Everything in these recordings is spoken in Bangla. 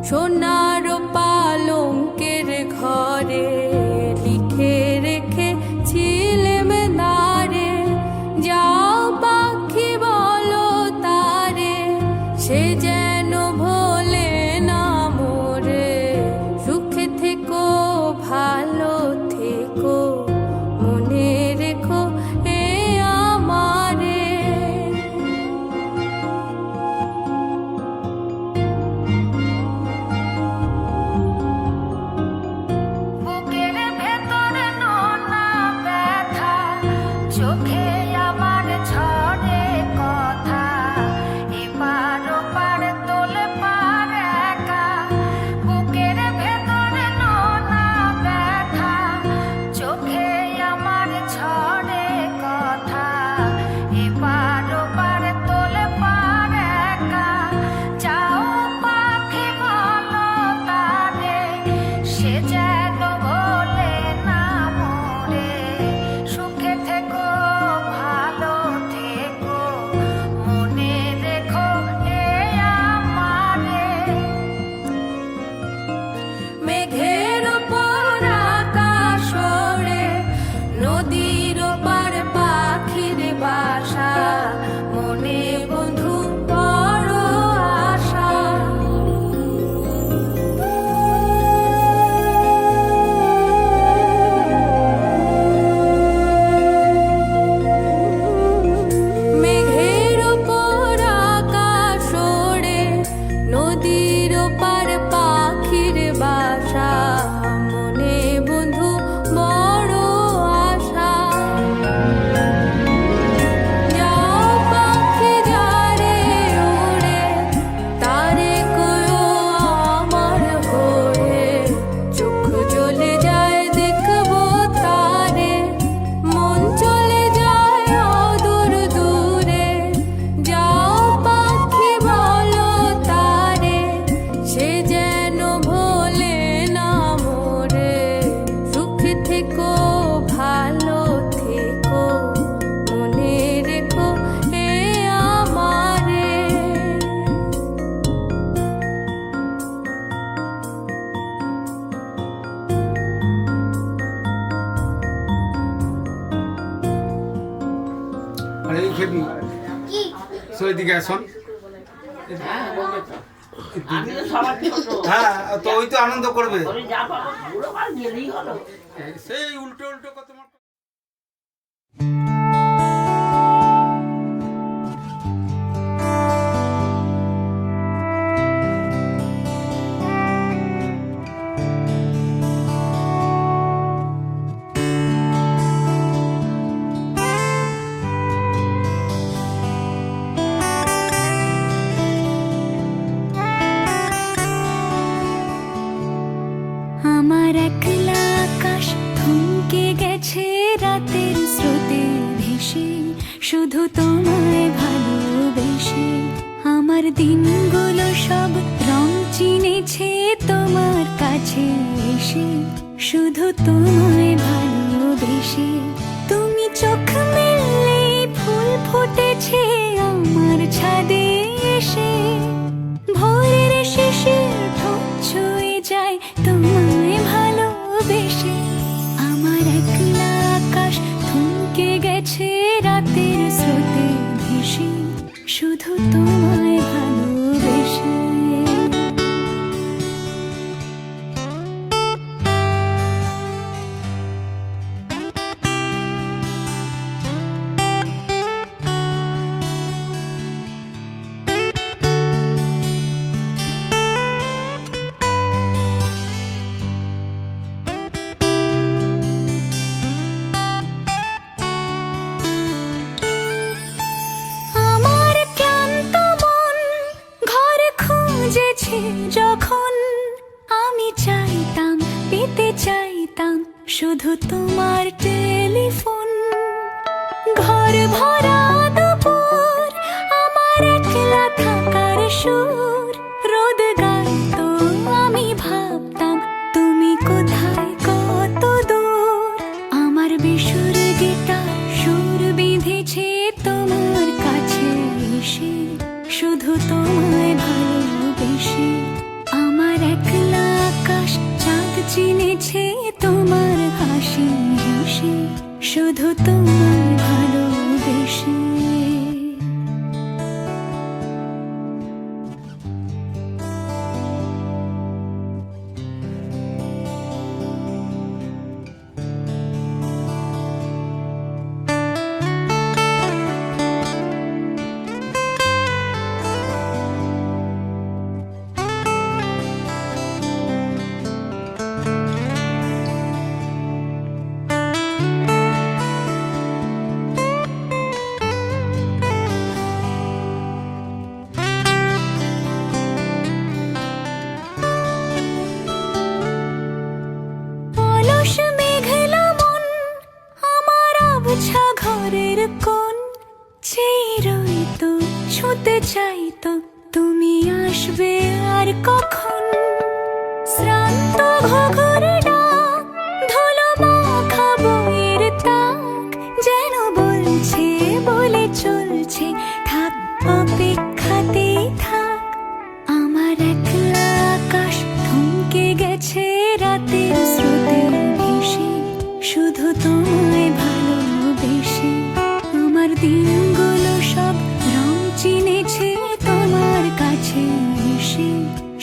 সোনার পালঙ্কের ঘরে লিখে রেখেছিলেম নারে, যাও পাখি বলো তারে, সে যেন ভোলে না মোরে। সুখে থেকো ভালো থেকো, মনে রেখো এ আমারে। বুকের ভেতরে নোনা ব্যথা, চোখে আমার ঝরে কথা, এপার ওপার তোলে পার একা। বুকের ভেতরে নোনা ব্যথা, চোখে আমার ঝরে কথা, এপার ওপার তোলে পার একা। যাও পাখি বলো তারে, সে যেন ভোলে না মোরে। সুখে থেকো ভালো থেকো, মনে রেখো এ আমারে। মেঘের ওপর আকাশ ওড়ে, নদীর ওপার পাখির বাসা, মনে বন্ধু বড় আশা। মেঘের ওপর আকাশ ওড়ে, নদীর ওপার পাখির বাসা, মনে বন্ধু বড় আশা। যাও পাখি যারে ওড়ে, তারে কয়ো আমার ঘোরে, চোখ জ্বলে যায় দেখবো তারে, মন চলে যায় অদূর দূরে। যাও পাখি বলো তারে, সে যেন ভোলে না মোরে। সুখে থেকো ভালো থেকো, মনে রেখো এ আমারে। আরে এই খেবি সো এদিকে আসুন। আমি তো সবার ছোট। হ্যাঁ, তো ওই তো আনন্দ করবে। ওরে যা পাবো বুড়ো কাল গেলেই হলো। সেই উল্টো উল্টো কত আমার একলা আকাশ থমকে গেছে রাতের স্রোতে ভেসে, শুধু তোমায় ভালোবেসে। আমার দিনগুলো সব রং চিনেছে তোমার কাছে এসে, শুধু তোমায় ভালোবেসে। তুমি চোখ মেললে ফুল ফুটেছে আমার ছাদে এসে, ভোরের শিশির ঠোঁট ছুঁয়ে যায় তোমায় ভালোবেসে। আমার একলা আকাশ থমকে গেছে রাতের স্রোতে ভেসে, শুধু তোমায় ভালোবেসে। আমার ক্লান্ত মন ঘরে খুঁজেছে যখন, আমি চাইতাম পেতে চাইতাম শুধু তোমার টেলিফোন। ঘর ভরা দুপুর, আমার একলা থাকার সুর, রোদ গাইতো আমি ভাবতাম তুমি কোথায় কত দূর। আমার বেসুরে গিটার সুর বিঁধেছে তোমার কাছে এসে, শুধু তোমায় ভালোবেসে। আমার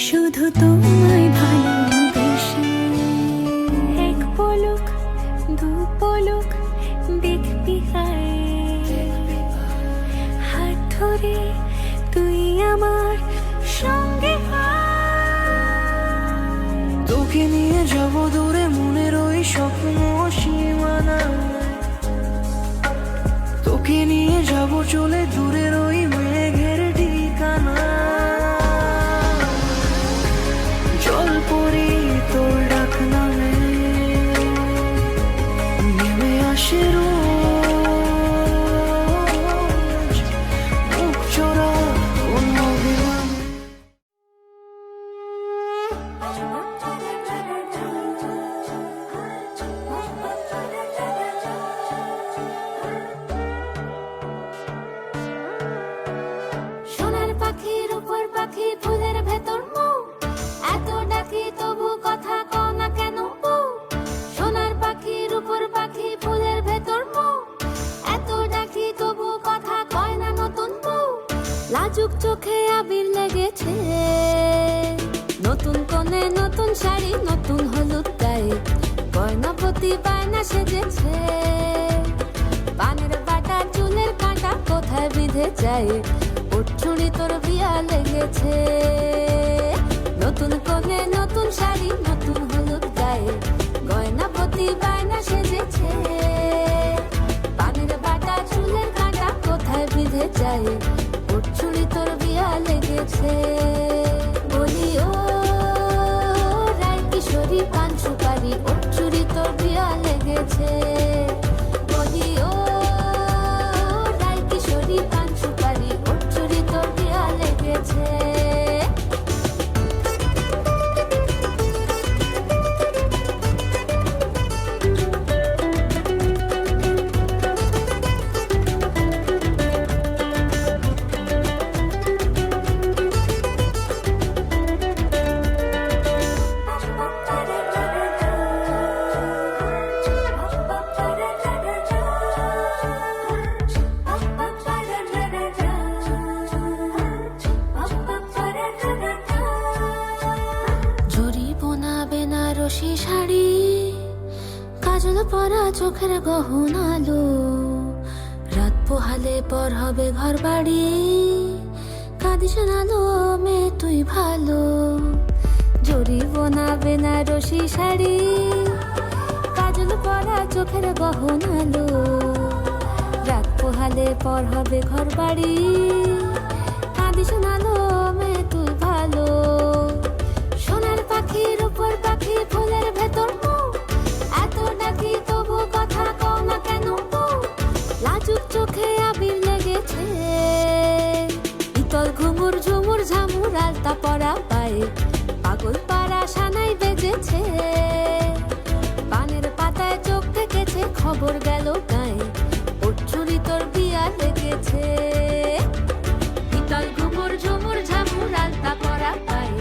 শুধু তোমায় ভালোবেসে। এক পলক দু পলক দেখবি হায়, হাত ধরে তুই আমার সঙ্গে তোকে নিয়ে যাব দূরে মনের ওই স্বপ্ন সীমানা, তোকে নিয়ে যাব চলে দূরের ওই মেঘের ঠিকানা। জল পরি তোর ডাক নামে নেমে আসে রোজ, মুখ চোরা কোন অভিমানে। সোনার পাখির উপর পাখি ফুলের ভেতর মৌ, এত ডাকি তবু কথা কও না কেন বউ। সোনার পাখির উপর পাখি ফুলের ভেতর মৌ, এত ডাকি তবু কথা কয় না নতুন বউ। লাজুক চোখে আবির লেগেছে, নতুন কোণে নতুন শাড়ি নতুন হলুদ গায়ে, গয়নাপতি বায়না সেজেছে। পানের বাটা চুলের কাঁটা কোথায় বিঁধে যায়, উঠছুড়ি তোর বিয়া লেগেছে। নতুন কোণে নতুন শাড়ি নতুন হলুদ গায়ে, গয়নাপতি বায়না সেজেছে। পানের বাটা চুলের কাঁটা কোথায় বিঁধে যায়, উঠছুড়ি তোর বিয়া লেগেছে। বলি ও রায় কিশোরী পান সুপারি, উঠছুড়ি তোর বিয়া লেগেছে। বলি ও রায় কিশোরী পান সুপারি, উঠছুড়ি তোর বিয়া লেগেছে। জরি বোনা বেনারসি শাড়ি, কাজল পরা চোখের গহনালো, রাত পোহালে পর হবে ঘর বাড়ি, কাঁদিস নালো মেয়ে তুই ভালো। জরি বোনা বেনারসি শাড়ি, কাজল পরা চোখের গহনালো, রাত পোহালে পর হবে ঘর বাড়ি, কাঁদিস নালো মেয়ে তুই ভালো। সোনার পাখির উপর পাখি ফুলের ভেতর মৌ, এত ডাকি তবু কথা কও না কেন বউ। লাজুক চোখে আবির লেগেছে, ইতল ঘুমুর ঝুমুর ঝামুর আলতা পরা পায়ে, পাগল পাড়া সানাই বেজেছে। পানের পাতায় চোখ থেকেছে খবর গেল গায়ে, উঠছুড়ি তোর বিয়া লেগেছে। ইতল ঘুমুর ঝুমুর ঝামুর আলতা পরা পায়ে,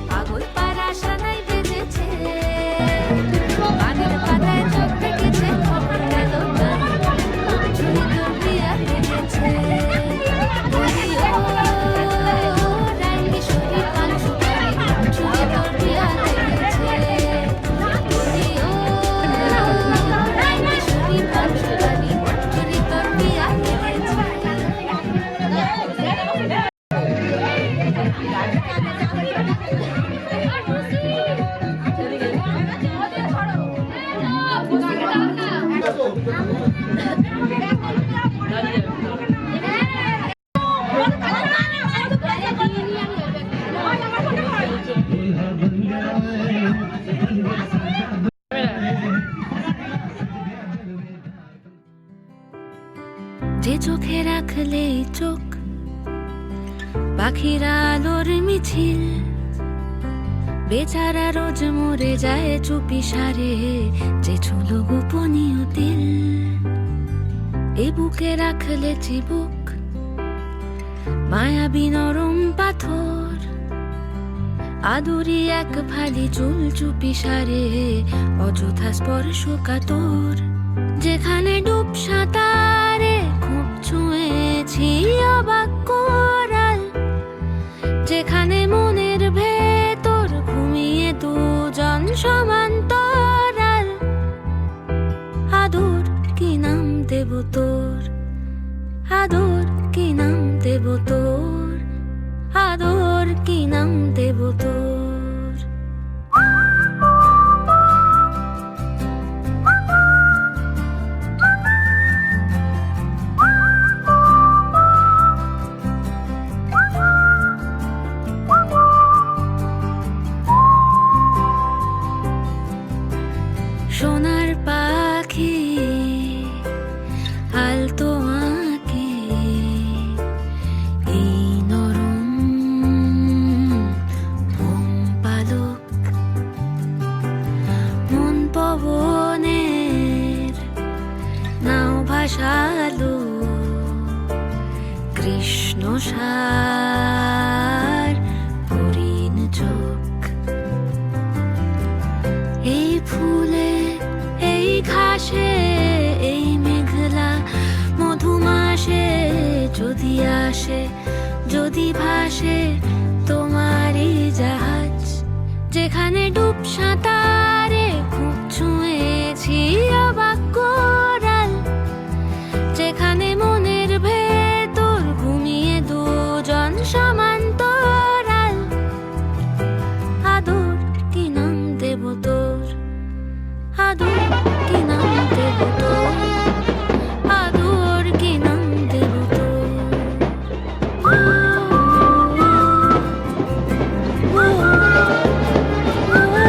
পাগল পাড়া সানাই বেজেছে। পানের পাতায় চোখ থেকেছে খবর গেল গায়ে, উঠছুড়ি তোর বিয়া লেগেছে। বলি ও রায় কিশোরী পান সুপারি, উঠছুড়ি তোর বিয়া লেগেছে। বলি ও রায় কিশোরী পান সুপারি, উঠছুড়ি তোর বিয়া লেগেছে। যে চোখে রাখলে চোখ পাখিরা আলোর মিছিল, বেচারা রোজ মরে যায় চুপি সারে, যে ছুলো গোপনীয় তিল। এ বুকে রাখলে চিবুক মায়াবী নরম পাথর, আদুরি এক ফালি চুল চুপি সারে, অযথা স্পর্শ কাতর। যেখানে ডুব সাঁতারে খুব ছুঁয়েছি অবাক কোরাল, যেখানে মনের ভেদ মশার হরিণ চোখ। এই ফুলে এই ঘাসে এই মেঘলা মধুমাসে যদি আসে যদি ভাসে তোমারই জাহাজ, যেখানে ডুব সাঁতারে খুব ছুঁয়েছি অবাক কোরাল, যেখানে মনের ভেতর ঘুমিয়ে দুজন সমান্তরাল। আদর কি নাম দেব তোর, আদর কি নাম দেব তোর, আদর কি নাম দেব তোর। ও, ও, ও, ও।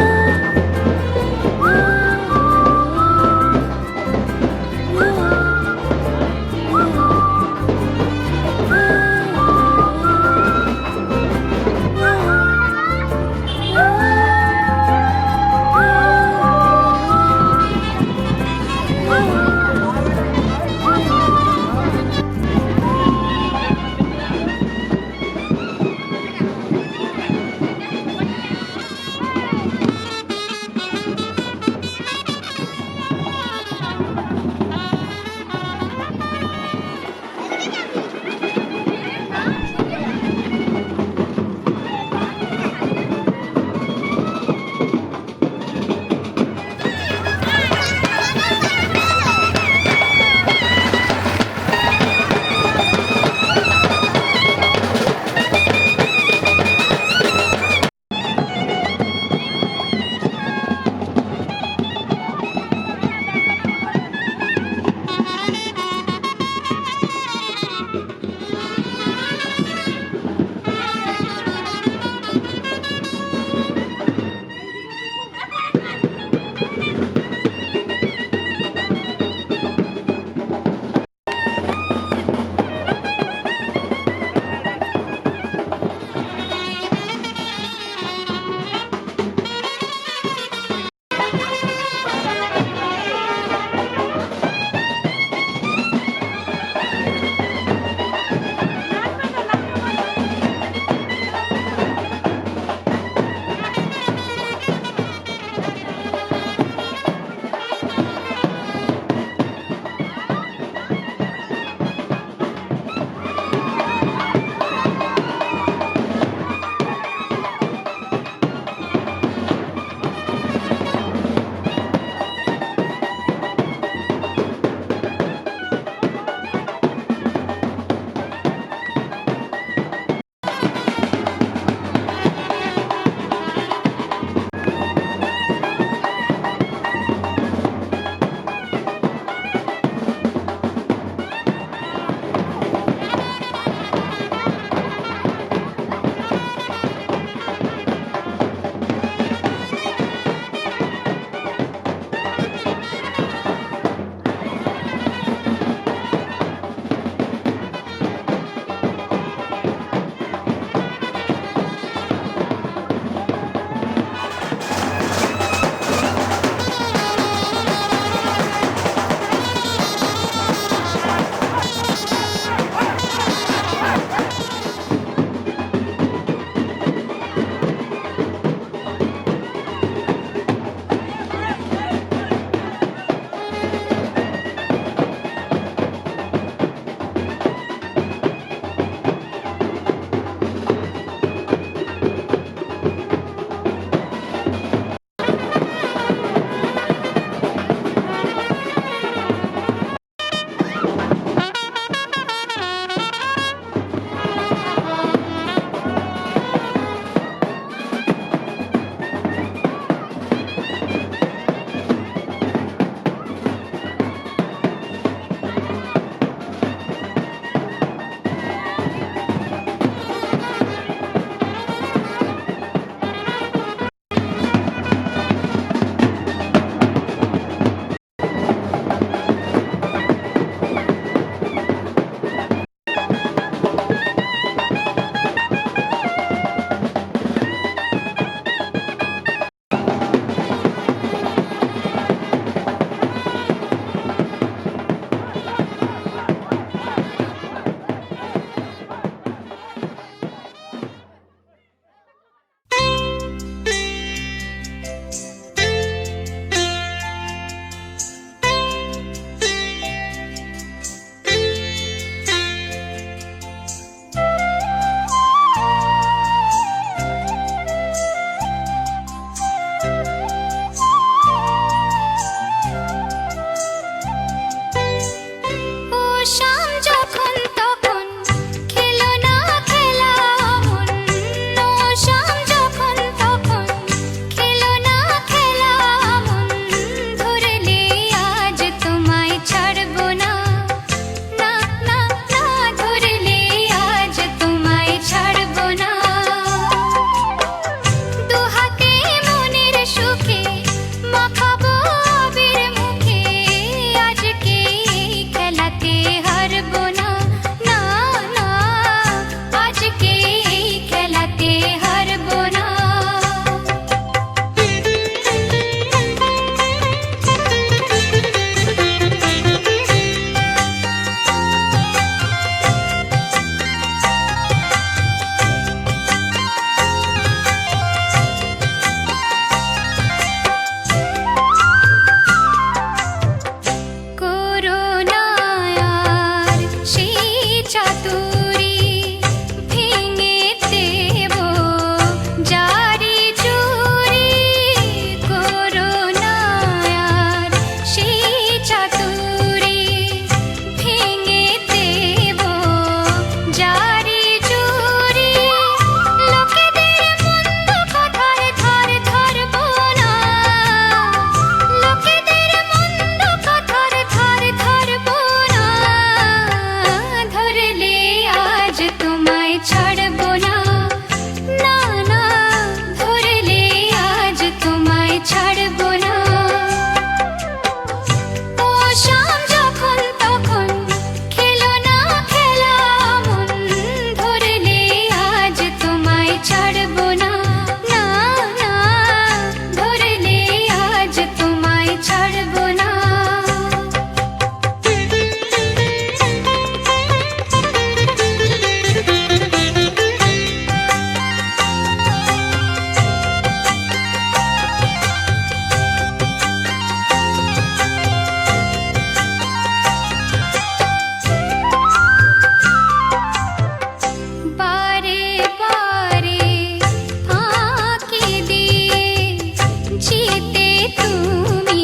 জিতে তুমি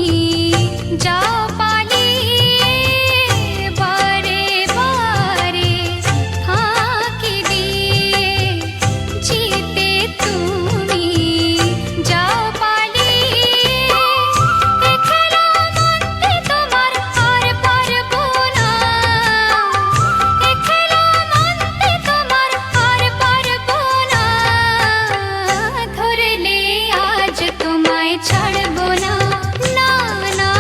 যাও পালিয়ে বারে বারে ফাঁকি দিয়ে জিতে তুমি যাও পালিয়ে এ খেলা মানতে তোমার আর পারবো না এ খেলা মানতে তোমার আর পারবো না ধরলে আজ তোমায় ছাড়বো না না না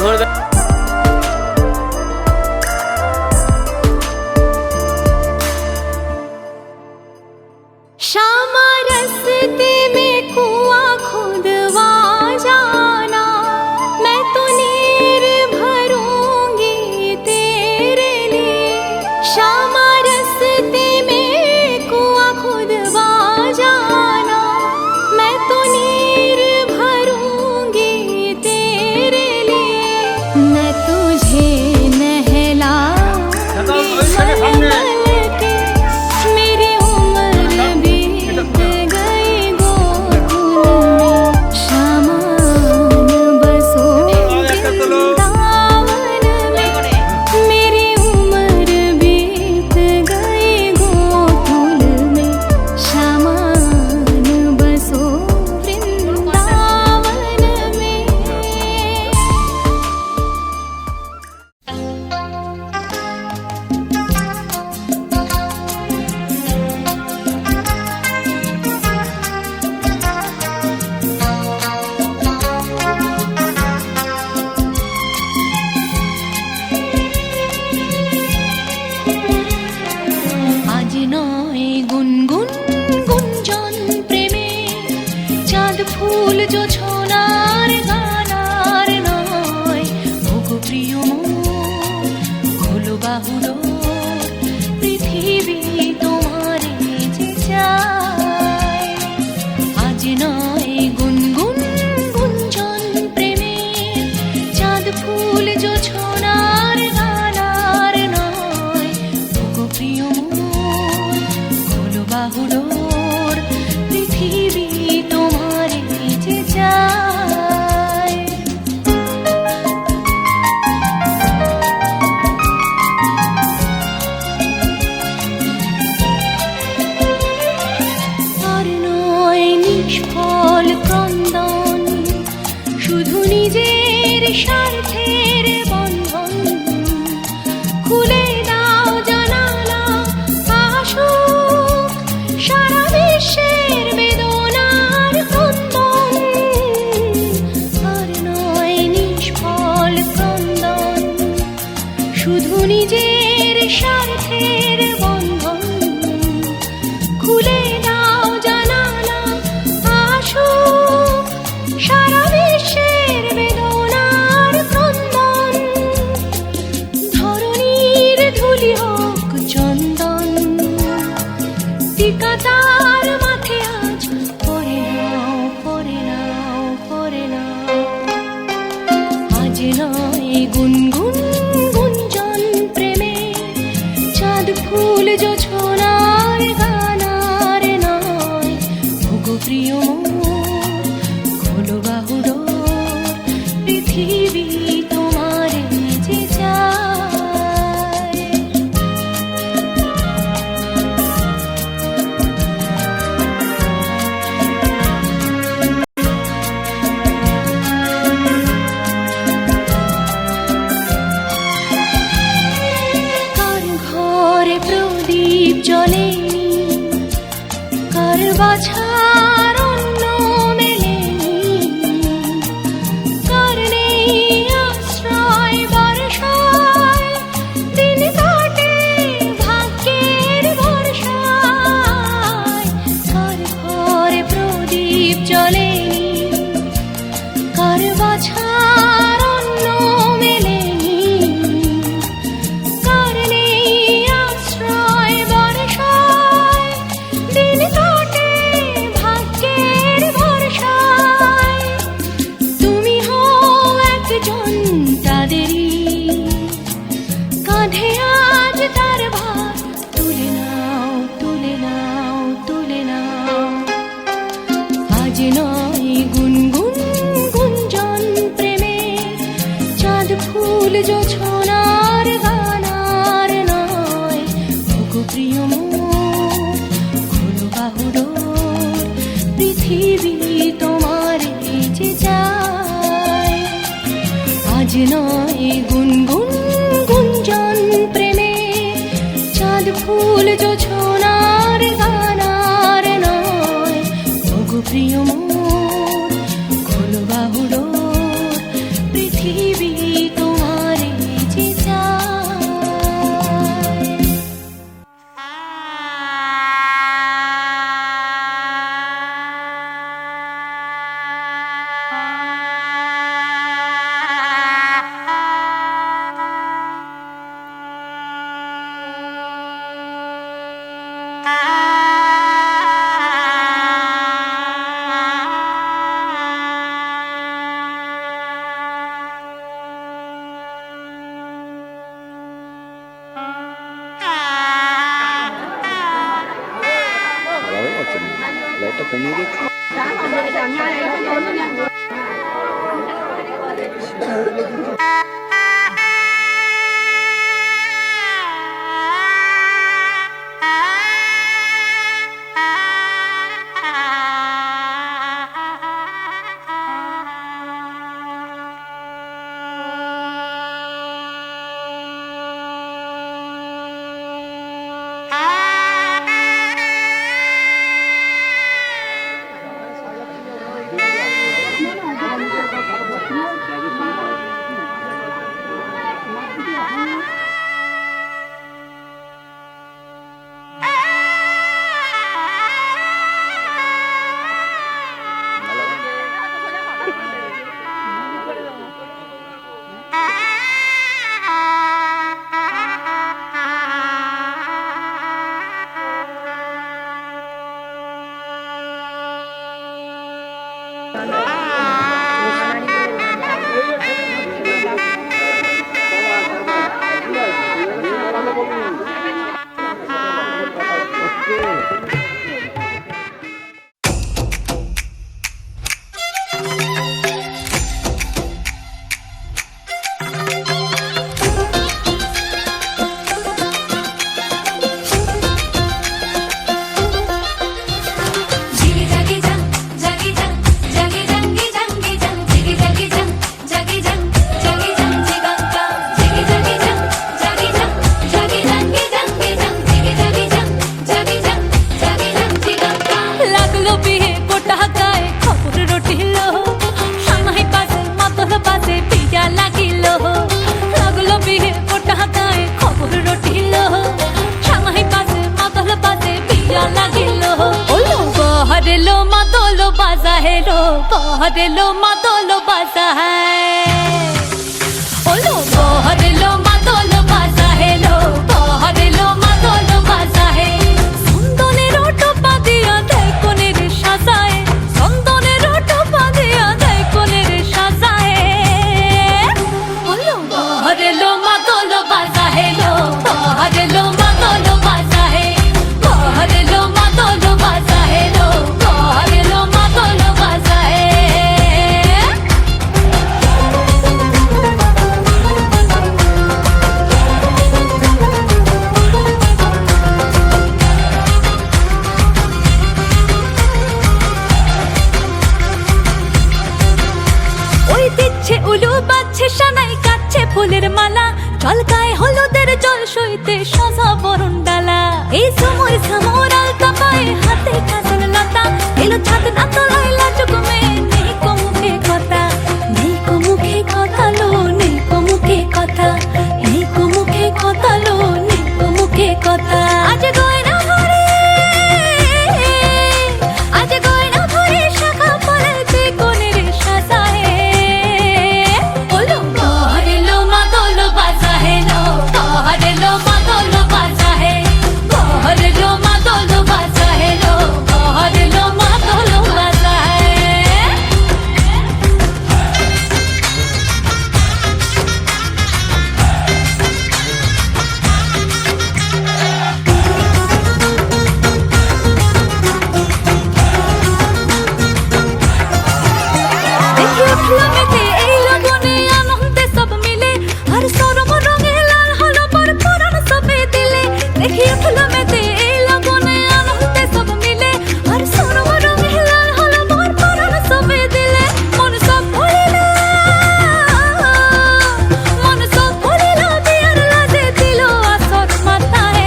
ধরবে। शामा रस्ते में कुआं खुदवा जाना, मैं तो नीर भरूंगी तेरे लिए। शामा रस्ते में कुआं खुदवा जाना, मैं तो नीर भरूंगी तेरे लिए। मैं तुझे প্রিয় মোর খোলো বাহুডোর পৃথিবী কমিয়ে দিচ্ছি। बहरेलो मातोलो बाजा है ओलो बहरेलो मातोलो बाजा है लो बहरेलो मातोलो बाजा है सुंदने रोटो पादिया दे कोने रे साजाए सुंदने रोटो पादिया दे कोने रे साजाए ओलो बहरेलो मातोलो बाजा है लो बहरेलो मातोलो बाजा है बहरेलो मातोलो बाजा है लो बहरेलो मातोलो बाजा है উলু বাজছে সানাই কাচ্ছে ফুলের মালা চল গায়ে হলুদের জল সইতে সাজা বরণ ডালা এই সময় সামর আলতা পায়ে হাতে কাজল লতা এলো ছাদ না তলায় লাজুক মেয়ে নেই কো মুখে কথা নেই কো মুখে কথা লো নেই কো মুখে কথা নেই কো মুখে কথা লো নেই কো মুখে কথা আজ গয়না ভরে আজ গয়না ভরে শাখা পরে যে কোণের সাজায় बहरेलो मातोलो बाजा है बहरेलो मातोलो बाजा है लो बहरेलो मातोलो बाजा है देखिए फिल्म के এই লগনে আনন্দে সব মিলে আর সরম রঙে লাল হলো পর পরাণ সবে দিলে দেখিয়ে ফুলমেতে এই লগনে আনন্দে সব মিলে আর সরম রঙে লাল হলো পর পরাণ সবে দিলে মন সব ভুলিল বিয়ার লাজে দিল আসর মাথায়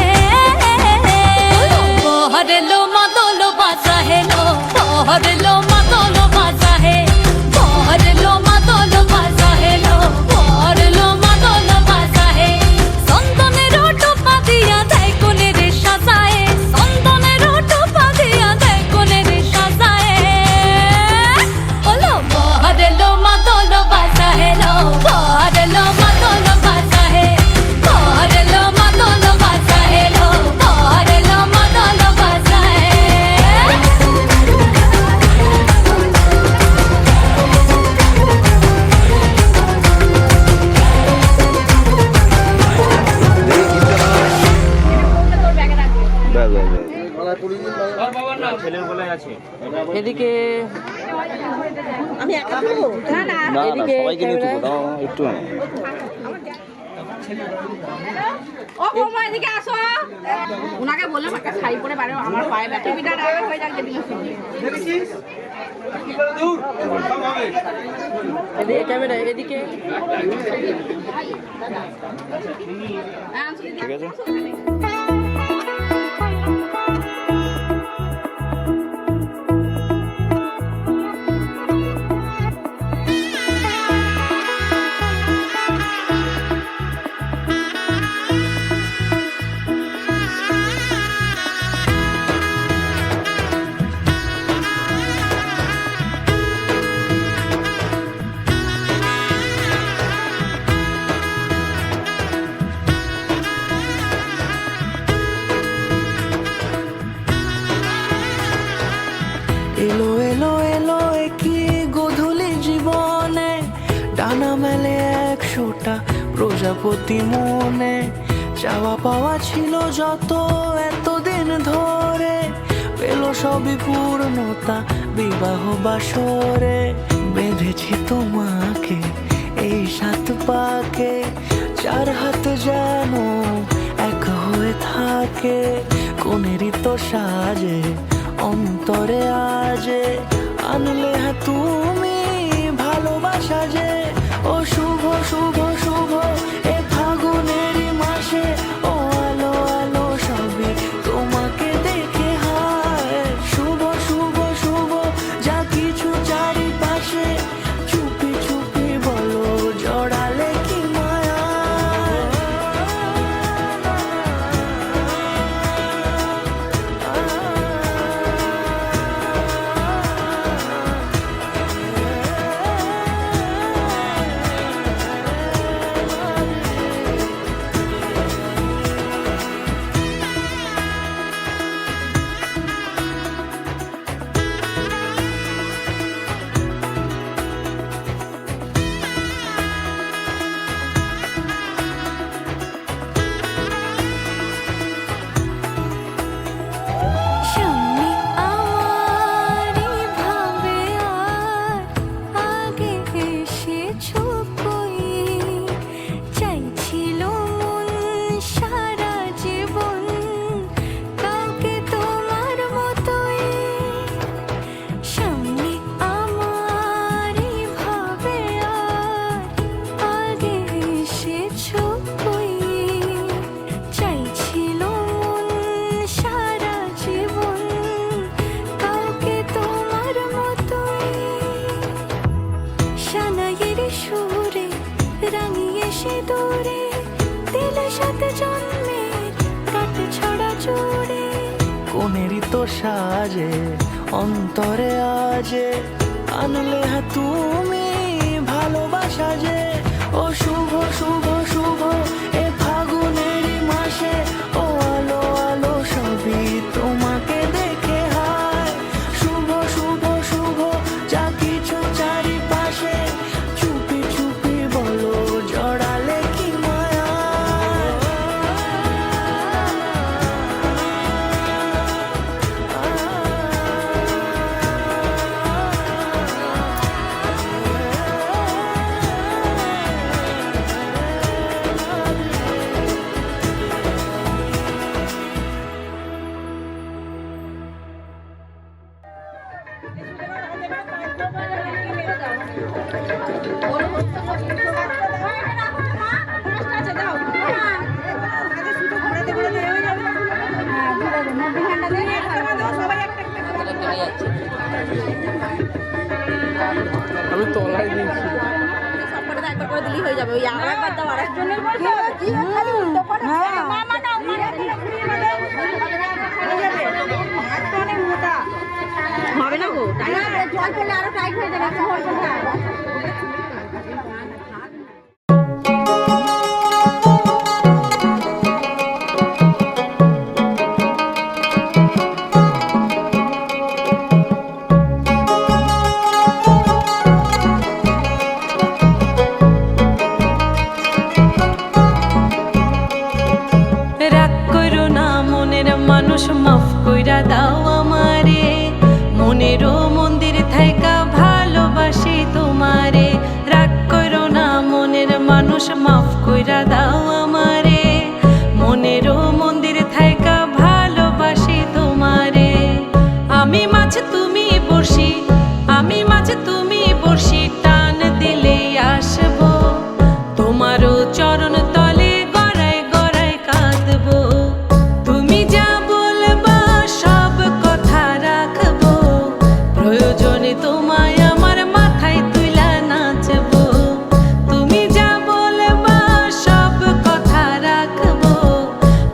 বহরেলো মাতলো বাজা হে লো বহরেলো মাতলো বাজা হে বহরেলো মাতলো বাজা হে লো বহরেলো মাতলো বাজা হে সন্তনের ওটো পাদিয়া দেয় কোনে রে সাজায় সন্তনের ওটো পাদিয়া দেয় কোনে রে সাজায় ওলো বহরেলো মাতলো বাজা হে লো বহরেলো মাতলো বাজা হে বহরেলো মাতলো বাজা হে লো বহরেলো মাতলো বাজা হে ছেলের গলায় আছে। এদিকে আমি একা খাবো না না না এদিকে সবাইকে নিয়ে ক্যামেরা। তুলবো দাও একটু ও বৌমা এদিকে আসো ওনাকে বললাম একটা শাড়ি পরে বাইরে আমার পায়ে ব্যথা বিটা হয়ে যাক যেদিন দেখেছিস কি করে দূর কম হবে এদিকে ক্যামেরা এদিকে ঠিক আছে এলো এলো এলো কি গোধূলি জীবনে ডানা মেলে 100টা প্রজাপতি মনে চাওয়া পাওয়া ছিল যত এতদিন ধরে পেল সবই পূর্ণতা বিবাহ বাসরে বেঁধেছি তোমাকে এই 7 পাকে 4 হাত যেন এক হয়ে থাকে কোনেরই তো সাজে অন্তরে আজে আনলে হ্যাঁ তুমি ভালোবাসা যে ও শুভ শুভ শুভ এ ফাগুনেরই মাসে ও আলো আলো সবই তোমাকে দেখে হায় শুভ শুভ শুভ যা কিছু চারিপাশে চুপি চুপি বলো জড়ালে কি মায়া সামনে আমারই ভাবে আর আগে এসেছো কই চাইছিল মন সারা জীবন কাউকে তোমার মতোই সামনে আমারই ভাবে আর আগে এসেছো কই চাইছিল মন সারা জীবন কাউকে তোমার মতোই সানাইয়ের সুরে রাঙিয়ে সে দূরে দিলে সাথে জন্মের কাট ছড়া জুড়ে কোনেরই তো সাজে অন্তরে আজে আনলে হ্যাঁ তুমি ভালোবাসা যে ও শুভ শুভ শুভ এ ফাগুনেরই মাসে ও আলো আলো সবই তোমাকে দেখে হায় শুভ শুভ শুভ যা কিছু চারিপাশে চুপি চুপি বলো জড়ালে কি মায়া আমি তলায় দিয়েছি সবকটা একবার করে দিলেই হয়ে যাবে ওই আরেকবার দাও আরেকজনের বলতো খালি উল্টো পাল্টা মামা নাও হবে না গো জল পেলে আরো টাইট হয়ে যাবে একটু ভয় করতে রাগ করো না মনের মানুষ মাফ কইরা দাও আমারে মনেরও দোষ মাফ কইরা দাও আমারে, মনেরও মন্দির থাইকা ভালোবাসি তোমারে। আমি মাছ তুমি বড়শি, আমি মাছ তুমি বড়শি, টান দিলেই আসবো তোমারও চরণ তলে গড়ায় গড়ায় কাঁদবো। তুমি যা বলবা সব কথা রাখবো, প্রয়োজনে তোমায় আমার মাথায় তুইলা নাচবো। তুমি যা বলবা সব কথা রাখবো,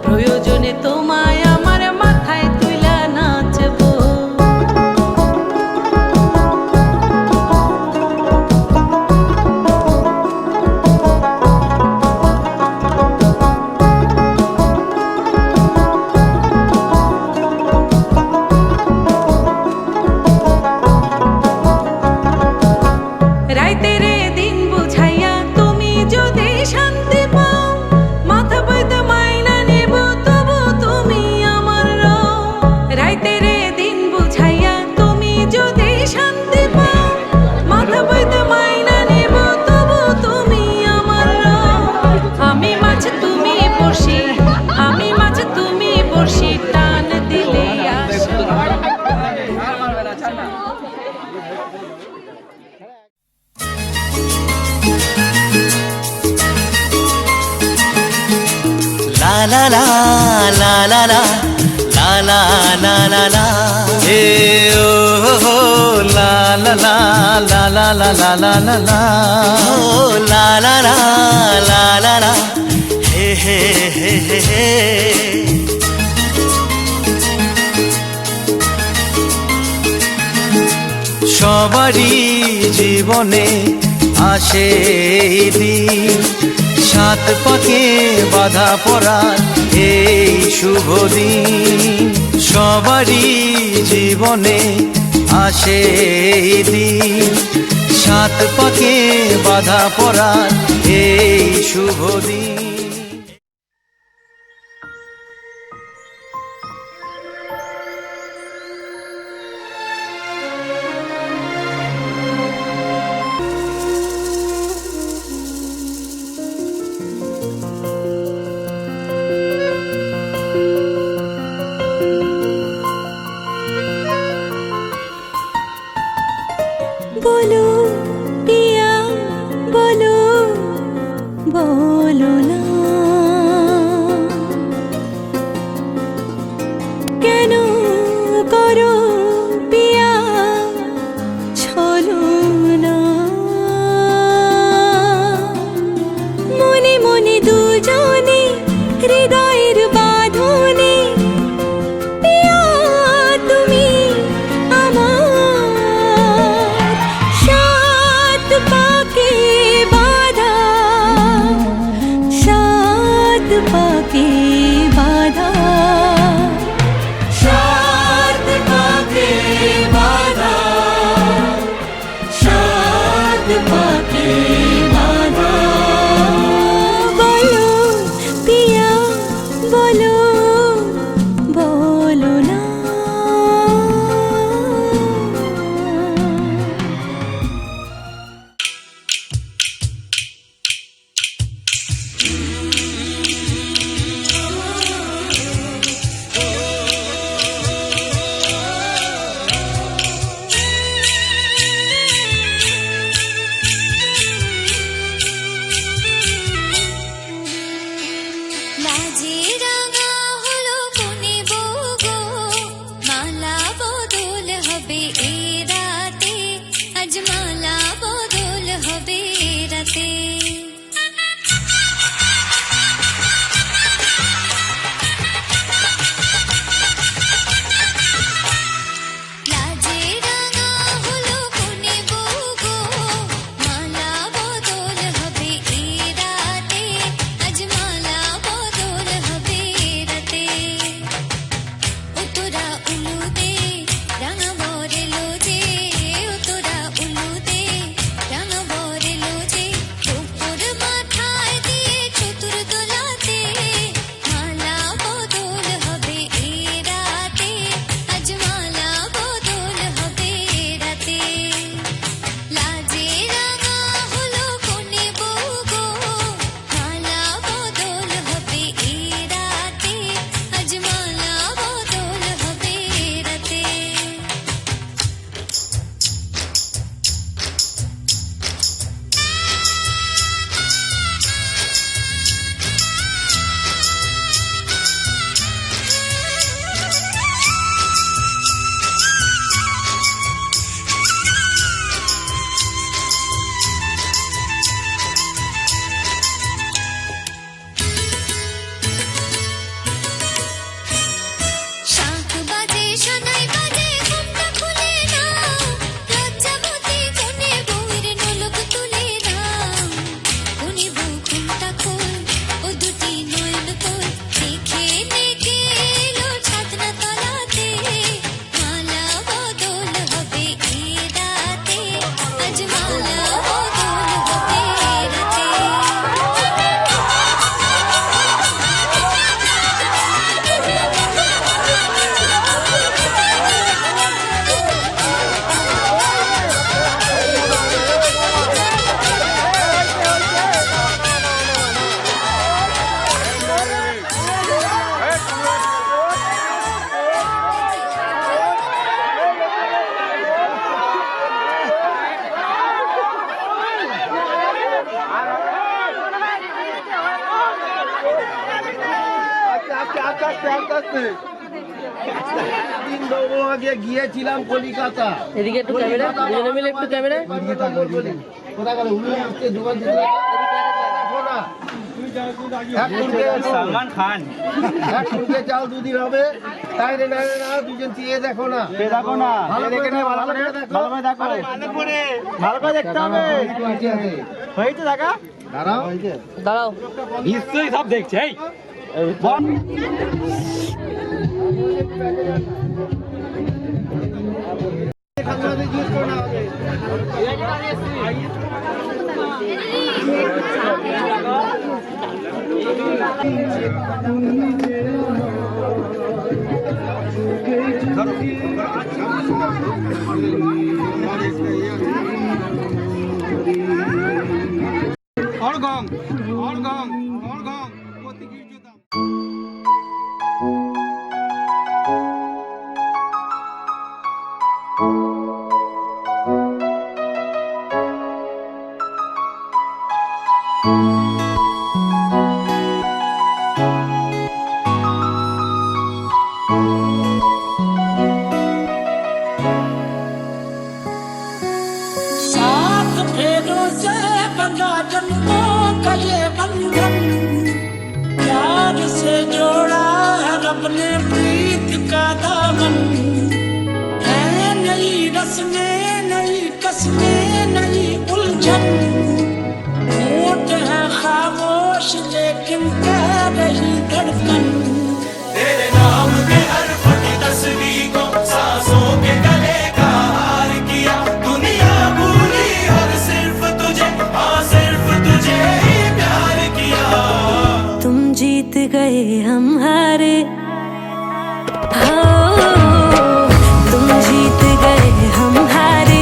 প্রয়োজনে তোমায় আমার মাথায় তুইলা নাচবো। রাইতেরে দিন বুঝাইয়া তুমি যদি শান্তি পাও, মাথা বইতে মাইনা নেব তবু তুমি আমার রও। রাইতেরে দিন বুঝাইয়া তুমি যদি শান্তি পাও, মাথা বইতে মাইনা নেব তবু তুমি আমার রও। আমি মাছ তুমি বড়শি, আমি মাছ তুমি বড়শি, টান দিলে আসো। La la la la la la la la la la la, hey oh la la la la la la la la la la, oh la la la la la la, hey hey hey hey hey. সবারই জীবনে আসে এই দিন, সাত পাকে বাধা পড়ার এই শুভ দিন। সবারই জীবনে আসে এই দিন, সাত পাকে বাধা পড়ার এই শুভ দিন। বলো পিয়া বলো, বলো না কেন করো পিয়া ছলো না। মনে মনে দুজনে হৃদয়ের বাঁধনে, পিয়া তুমি আমার সাত পাকে বাঁধা, সাত পাকে বাঁধা, সাত পাকে বাঁধা, সাত পাকে বাঁধা। বলো পিয়া বলো, বলো না। লাজে রাঙা হলো কোনে বউ গো, মালা বদল হবে এ রাতে, আজ মালা বদল হবে এ রাতে। দিন দেবো আগে গিয়েছিলাম কলিকাতা। এদিকে একটু ক্যামেরা, দুজনে মিলে একটু ক্যামেরা। কোথায় গেল? উনি আসছে দোকান থেকে। দেখো না। সালমান খান এক কুড়কে চাল দুদিন হবে, তাই রে না রে না, দুজন চেয়ে দেখো না, দেখো না, ভালো করে দেখো, ভালো করে দেখো, ভালো করে দেখতে হবে। হয়েছে দেখা, দাঁড়াও, দাঁড়াও, নিশ্চয়ই সব দেখছে। और गंग साथ फेरों से बंधा जन्मों का ये बंधन, प्यार से जोड़ा है रब ने प्रीत का दामन। है नई रस्में, नई कस्में, नई उलझन, होठ है खामोश लेकिन कह रही धड़कन। तेरे नाम के हर फटी तस्वीर को सांसों के गले का हार किया, दुनिया भूली और सिर्फ तुझे, हाँ सिर्फ तुझे ही प्यार किया। तुम जीत गए हम हारे, तुम जीत गए हम हारे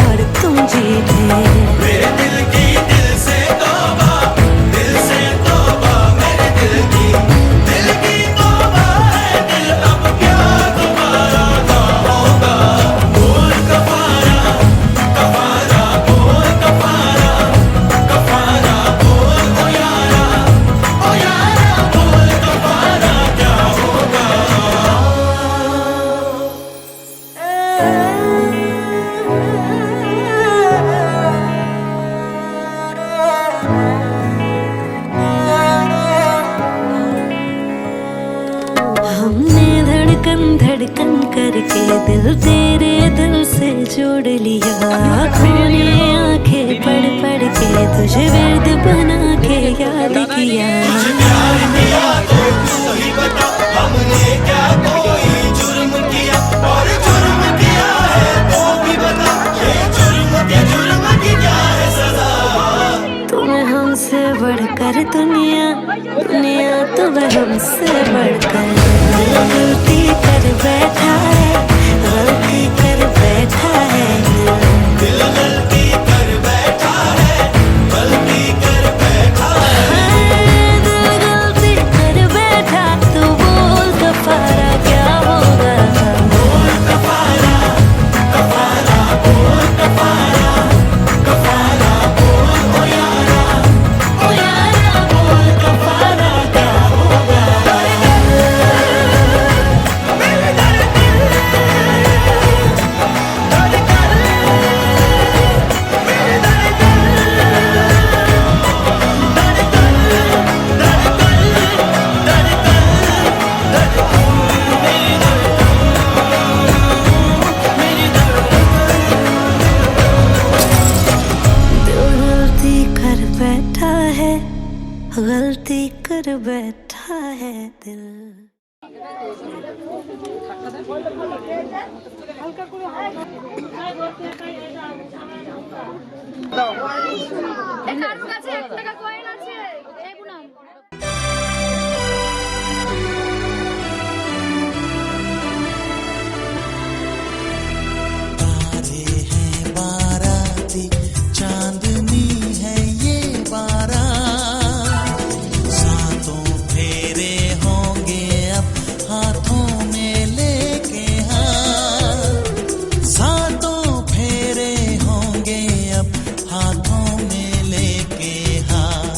और तुम जीते। मेरे दिल की दिल से तौबा, मेरे दिल की तौबा है, दिल अब क्या दोबारा ना होगा। बोल कफारा, कफारा बोल कफारा, कफारा बोल ओ यारा बोल कफारा क्या होगा। हमने धड़कन धड़कन करके दिल तेरे दिल से जोड़ लिया, खोले आंखें पढ़ पढ़ के तुझे वर्द बना के याद किया। प्यार किया तो तू ही बता, हमने क्या कोई जुर्म किया, और जुर्म किया है तो भी बता, ये जुर्म की क्या है सजा। तुम्हें हमसे बढ़कर दुनिया, दुनिया तुम्हें हमसे बढ़कर। गलती कर बैठा है, गलती कर बैठा है, दिल गलती कर बैठा है, गलती कर बैठा है। दिल गलती कर बैठा, तो बोल कफारा क्या होगा। बोल कफारा, कफारा बोल कफारा, कफारा बोल ओ यारा बोल कफारा क्या होगा। दिल गलती कर बैठा है, गलती कर बैठा है दिल। तारे हैं बाराती, चांदनी है ये बारात, सातों फेरे होंगे अब हाथों में लेके हाथ, सातों फेरे होंगे अब हाथों में लेके हाथ।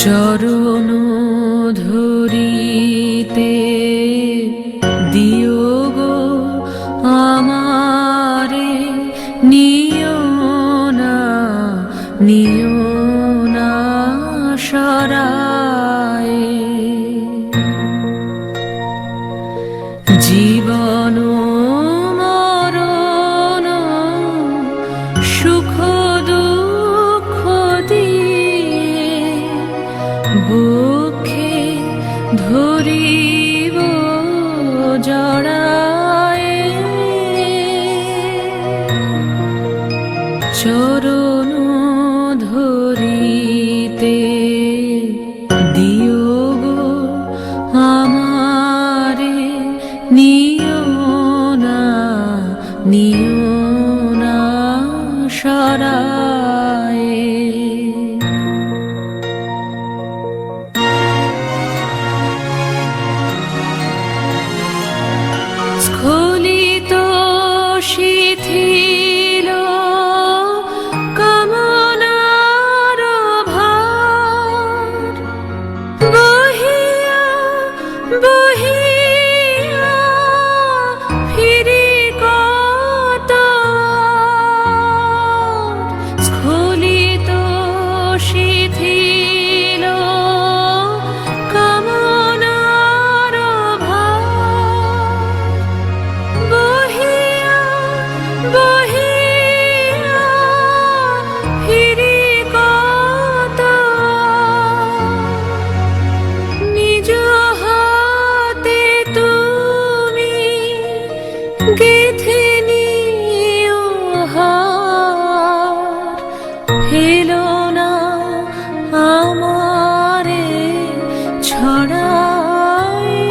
চরণ ধরিতে দিও গো আমারে, নিও না সরায়ে। জীবন মরণ সুখ দুঃখ দিয়ে বুকে ধরিব জড়ায়ে। চরণ ধরিতে দিও গো আমারে, নিও না সরায়ে। স্খলিত শিথিল কামনার ভার, বহিয়া বহিয়া ফিরি কতবার। স্খলিত শিথিল কামনার ভার, বহিয়া বহিয়া ফিরি কতবার। নিজ হাতে তুমি গেঁথে নিও হার, হেলো না আমারে ছড়ায়ে।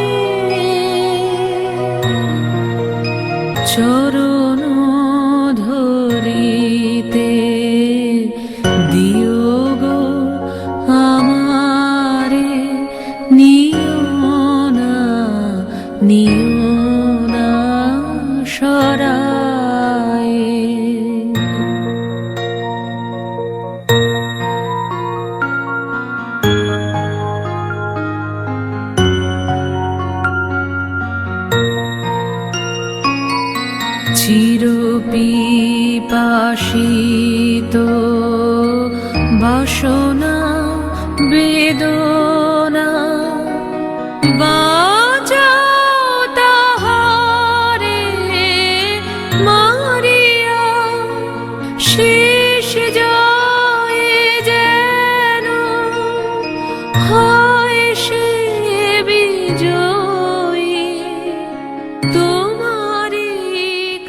চরণ ধরিতে দিও গো আমারে, নিও না সরায়ে। চির পিপাসিত বাসনা বেদনা, বাঁচাও তাহারে মারিয়া। শেষ জয়ে যেন হয় সে বিজয়ী, তোমারই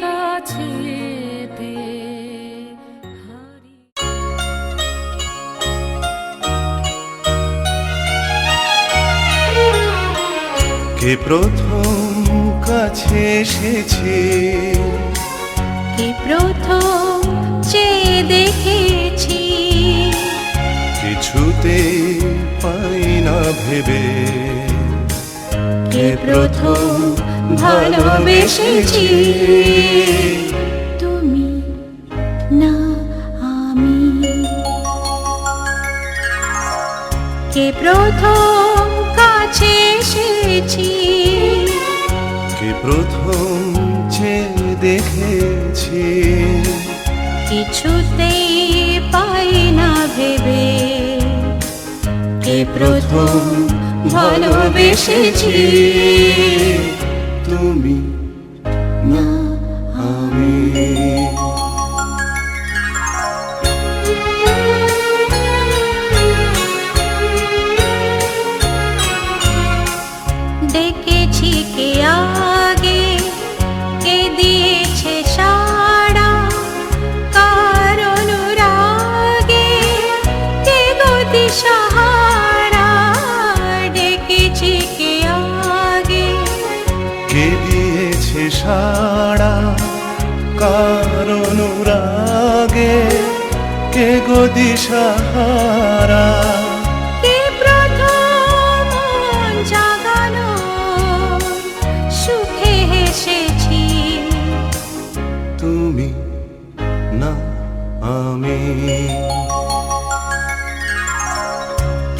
কাছেতে হারি। কে প্রথম কাছে এসেছে, কে প্রথম চেয়ে দেখেছি, কিছুতে পাই না ভেবে। কে প্রথম ভালোবেসেছি, তুমি না আমি। কে প্রথম কাছে এসেছি, কে প্রথম চেয়ে দেখেছি, কিছুতেই পাই না ভেবে। কে প্রথম ভালোবেসেছি, তুমি না আমি। ডেকেছি কে আগে, কে দিয়েছে সাড়া, কার অনুরাগে কে গতি সাহারা। ডেকেছি কে আগে, কে দিয়েছে সাড়া, কার অনুরাগে কে গো দিশাহারা। কে প্রথম জাগানো সুখে হেসেছি, তুমি না আমি।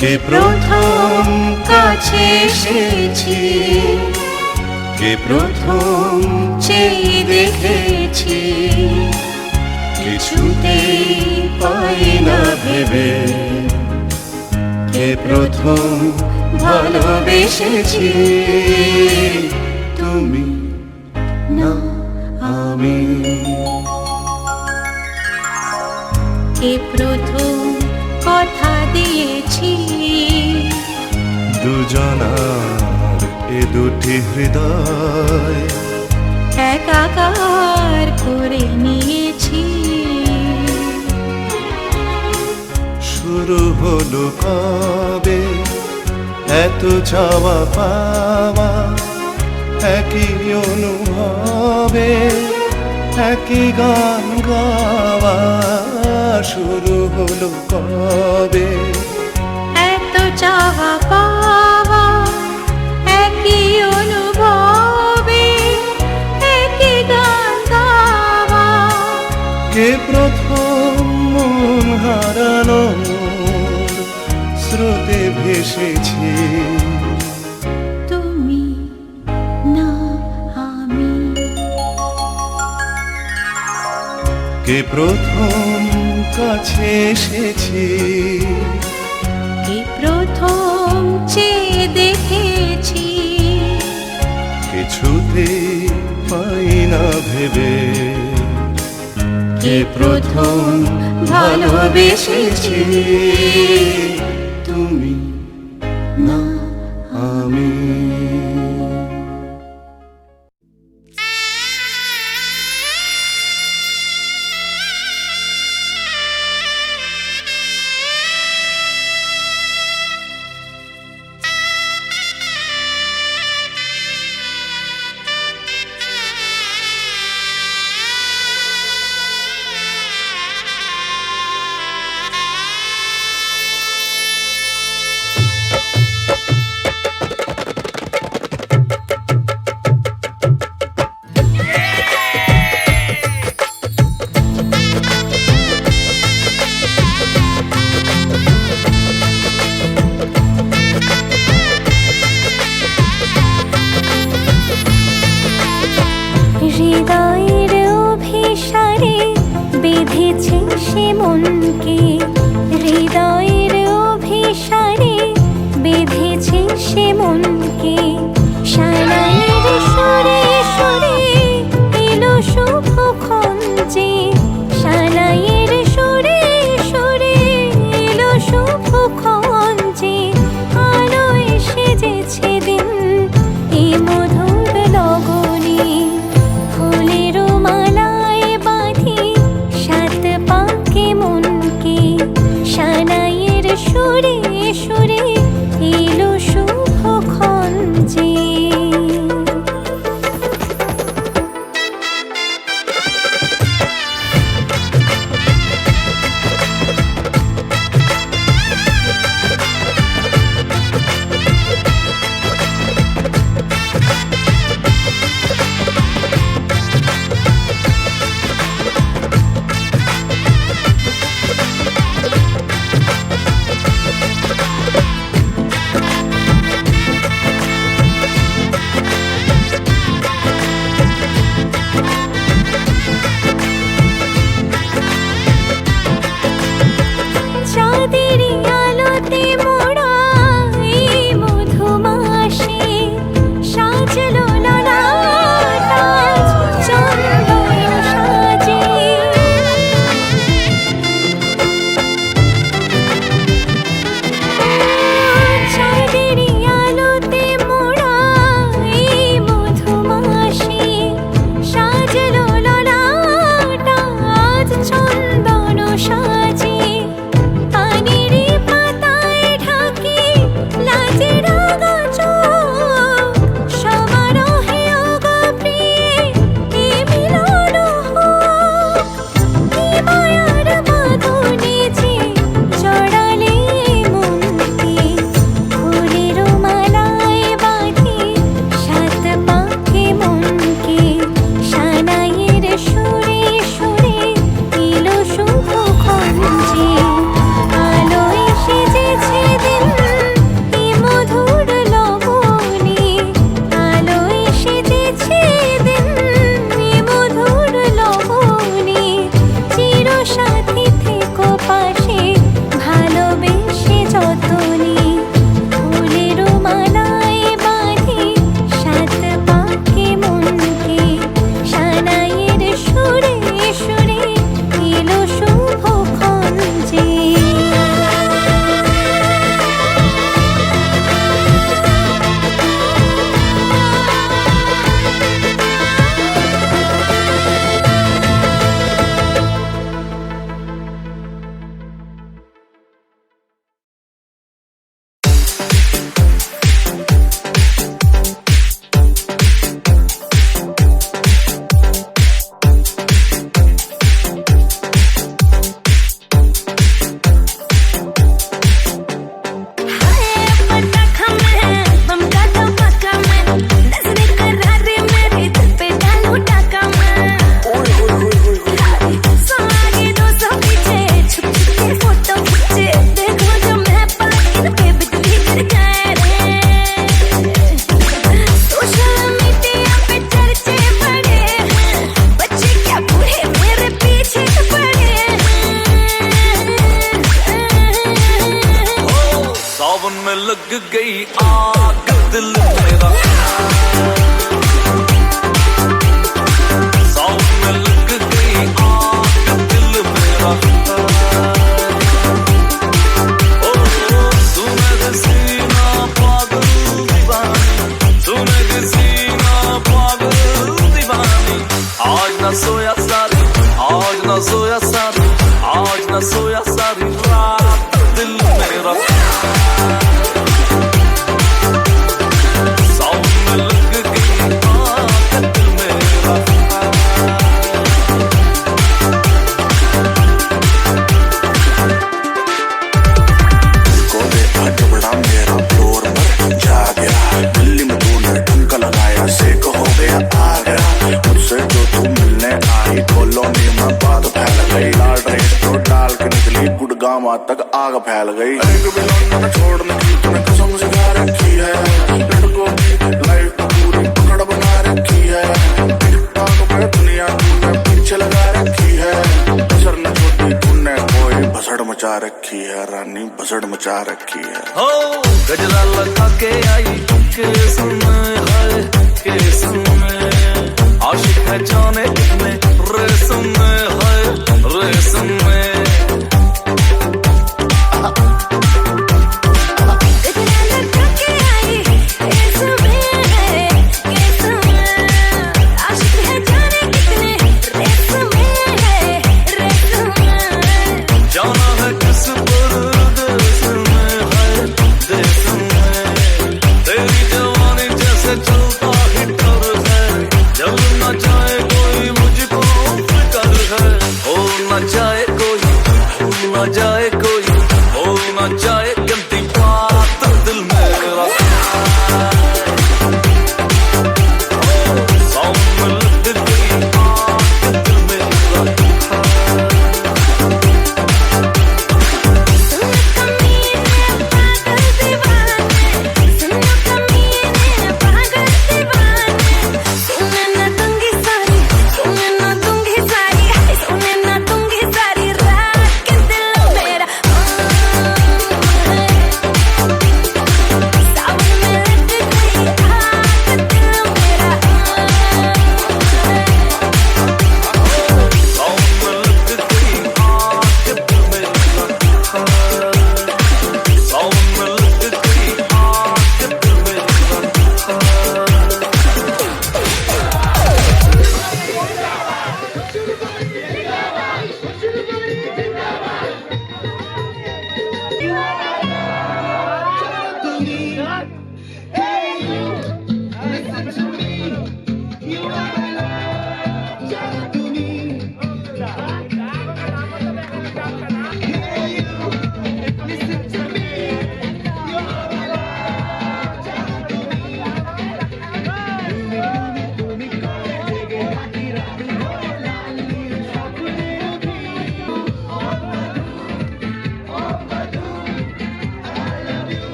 কে প্রথম কাছে এসেছি, কে প্রথম চেয়ে দেখেছি, কিছুতেই পাই না ভেবে, কে প্রথম ভালোবেসেছি, তুমি না আমি। কে প্রথম কথা দিয়েছি, দুজনার এ দুটি হৃদয় একাকার করে নিয়েছি। শুরু হলো কবে এত চাওয়া পাওয়া, একই অনুভবে একই গান গাওয়া। শুরু হলো কবে এত চাওয়া পাওয়া, একই অনুভবে একই গান গাওয়া। কে প্রথম মন হারানো স্রোতে ভেসেছি, তুমি না আমি। কে প্রথম কাছে এসেছি, কে প্রথম চেয়ে দেখেছি, কিছুতে পাই না ভেবে, কে প্রথম ভালোবেসেছি, তুমি না আমি। হৃদয়ের অভিসারে বেঁধেছে সে মনকে, হৃদয়ের অভিসারে বেঁধেছে সে মনকে। সানাইয়ের সুরে সুরে এলো শুভক্ষণ যে, সানাইয়ের সুরে সুরে এলো শুভক্ষণ যে। আলোয় সেজেছে দিন এ মধুর লগনে, ফুলের মালায় বাঁধি সাত পাকে মনকে। সানাইয়ের সুরে সুরে এলো শুভক্ষণ যে। सावन में लग गई आग दिल मेरा, सावन में लग गई आग दिल मेरा। ओ सुने सीना पागल दीवानी, सुने सीना पागल दीवानी। आज न सोया सारी, आज न सोया सारी, आज न सोया सारी रात दिल मेरा। सावन में लग गई आग दिल मेरा। कोने आज बड़ा मेरा फ्लोर पर जा गया, दिल्ली में तूने ठुमका लगाया, सेक हो गया आ गया। मुझसे जो तू मिलने आई कॉलोनी में बात फैल गई, लाल ड्रेस तो डाल के निकली गुड़गांव तक आग फैल गई। एक भी लौंडा न छोड़ने की तूने कसम सिखा रखी है, लड़कों की लाइफ पूरी पकड़ बना रखी है। टिकटॉक पे दुनिया तूने पीछे लगा रखी है, बसर न छोटी तूने कोई भसड़ मचा रखी है, रानी भसड़ मचा रखी है। हो गजरा लगा के आई केस में, हाय केस में। आशिक है जाने कितने रेसम में, हाय रेसम में। जाना है किस परदेस में, हाय देश में। तेरी जवानी जैसे चलता हिटर है, जल न जाए कोई मुझको फिकर है। हो न जाए कोई, हो न जाए कोई, हो न जाए गंदी बात दिल मेरा। सावन में लग गई आग दिल मेरा।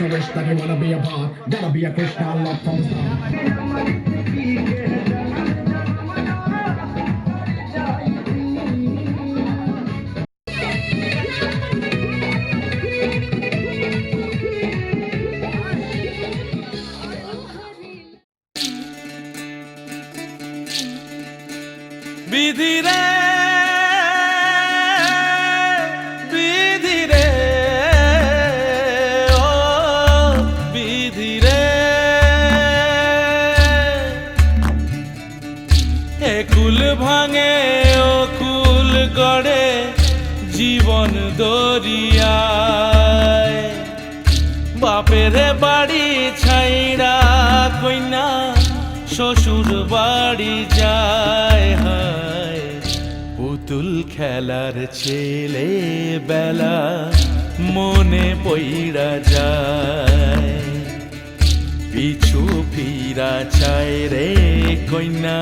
Wish that you wanna be a part, gotta be a Krishna love from the start. বিধি রে বিধি রে ও বিধি রে একুল কুল ভাঙে ও কুল গড়ে জীবন দরিয়ায় বাপের বাড়ি ছাইরা কইনা শ্বশুর বাড়ি যায় হায় পুতুল খেলার ছেলে বেলা মনে পইরা যায় পিছু ফিরা চায় রে কইনা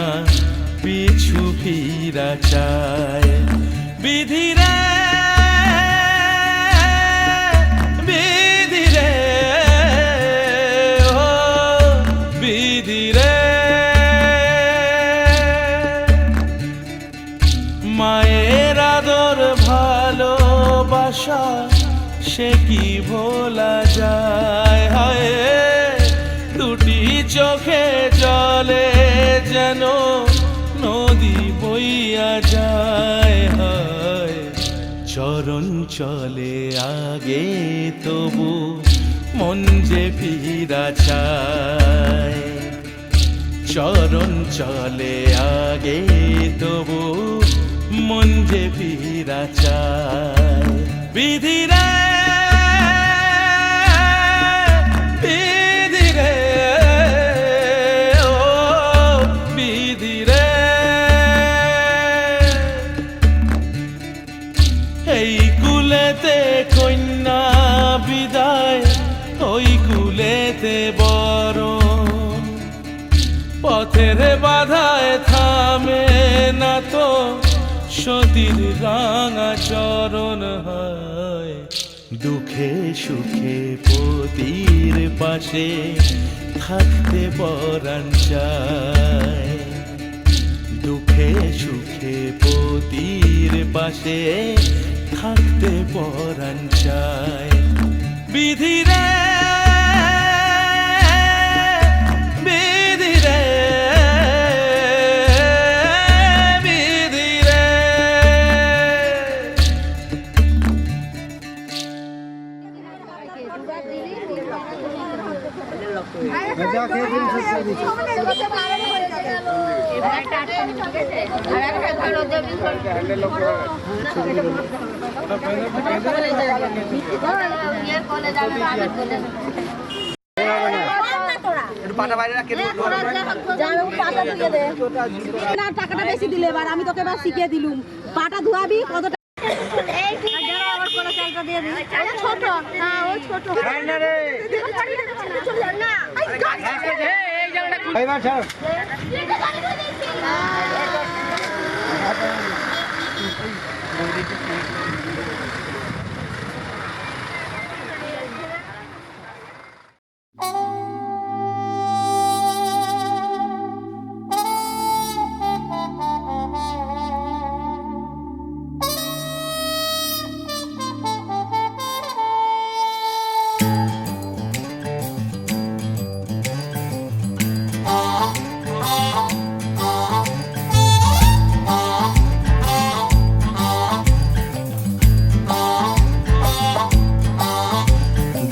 পিছু ফিরা চায় বিধিরে বিধিরে ও বিধিরে মায়ের আদর ভালোবাসা সে কি ভোলা যায় হায় দুটি চোখে জলে যেন নদী বইয়া যায় হায় চরণ চলে আগে তবু মন যে ফিরা চায় চরণ চলে আগে তবু মন যে ফিরা চায় বিধিরে বিধিরে ও বিধিরে এই কুলেতে কন্যা বিদায় ওই কুলেতে বরণ পথের বাধায় থামে না তো সতীর রাঙা চরণ হয় দুঃখে সুখে পতির পাশে থাকতে পরাণ চায় দুঃখে সুখে পতির পাশে থাকতে পরাণ চায় বিধিরে বিধিরে বিধিরে টাকাটা বেশি দিলে এবার আমি তোকে এবার শিখিয়ে দিলুম পাটা ধোয়াবি কত ছোট হ্যাঁ ও ছোট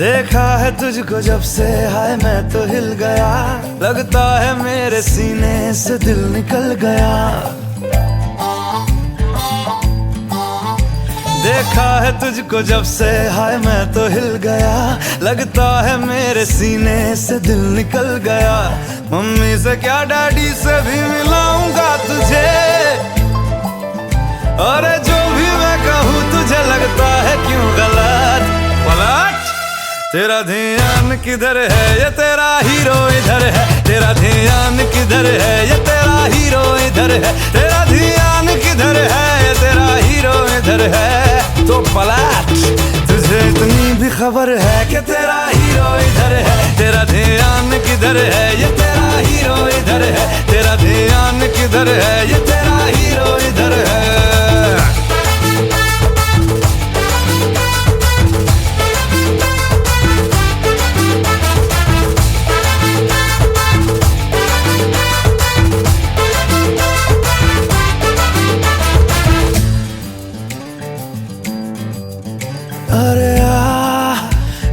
देखा है तुझको जब से हाय मैं तो हिल गया लगता है मेरे सीने से दिल निकल गया देखा है तुझको जब से हाय मैं तो हिल गया लगता है मेरे सीने से दिल निकल गया मम्मी से क्या डैडी से भी मिलाऊंगा तुझे और जो भी मैं कहूँ तुझे लगता है क्यों गलत पलट तेरा ध्यान किधर है ये तेरा हीरो इधर है तेरा ध्यान किधर है ये तेरा हीरो इधर है तेरा ध्यान किधर है ये तेरा हीरो इधर है तो पलट तुझे इतनी भी खबर है कि तेरा हीरो इधर है तेरा ध्यान किधर है ये तेरा हीरो इधर है तेरा ध्यान किधर है ये तेरा हीरो इधर है अरे आ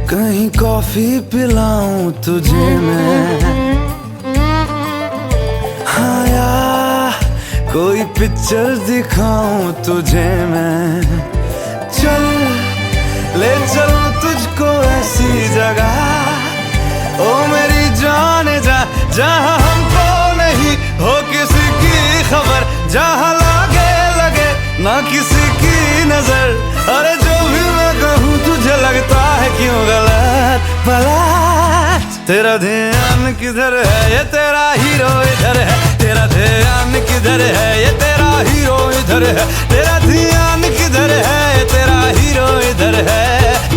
कहीं कॉफी पिलाऊं तुझे मैं हाँ यार कोई पिक्चर दिखाऊं तुझे मैं, चल ले चलूं तुझको ऐसी जगह, ओ मेरी जाने जा, जहां हमको नहीं हो किसी की खबर, जहां लागे लगे ना किसी की नजर। अरे जो भी मैं कहूँ तुझे लगता है क्यों गलत पलट। तेरा ध्यान किधर है, ये तेरा हीरो इधर है, तेरा ध्यान किधर है, ये तेरा हीरो इधर है, तेरा ध्यान किधर है, ये तेरा हीरो इधर है।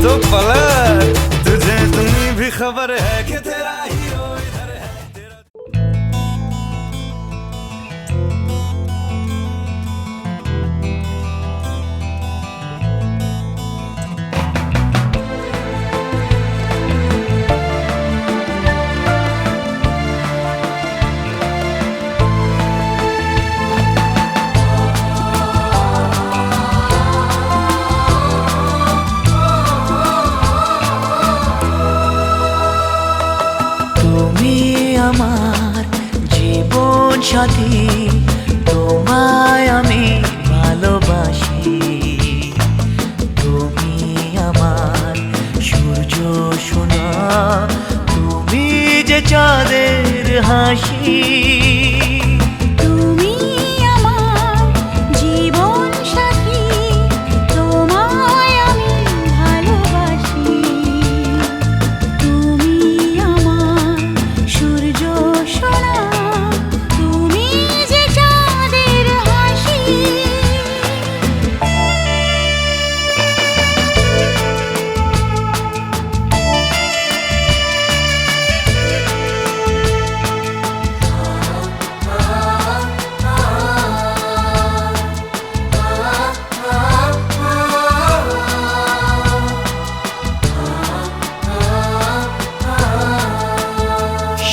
तो पलट, तुझे इतनी भी खबर है कि तेरा हीरो इधर है। আমার জীবন সাথী, তোমায় আমি ভালোবাসি। তুমি আমার সূর্য সোনা, তুমি যে চাঁদের হাসি। তুমি আমার জীবন সাথী, তোমায় আমি ভালোবাসি। তুমি আমার সূর্য সোনা, তুমি যে চাঁদের হাসি।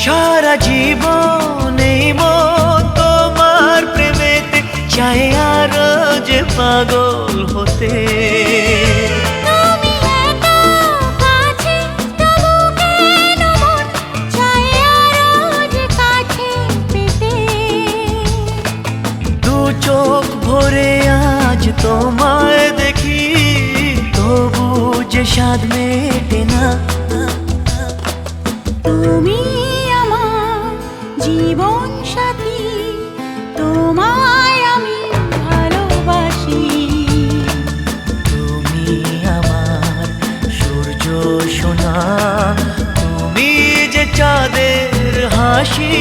সারা জীবন এই মন তোমার প্রেমেতে চাই আরো যে পাগল হতে। তুমি এত কাছে, তবু কেন মন চায় আরো যে কাছে পেতে। দু চোখ ভরে আজ তোমায় দেখি, তবু যে স্বাদ মেটে না। তুমি আমার জীবন সাথী, তোমায় আমি ভালোবাসি। তুমি আমার সূর্য সোনা, তুমি যে চাঁদের হাসি।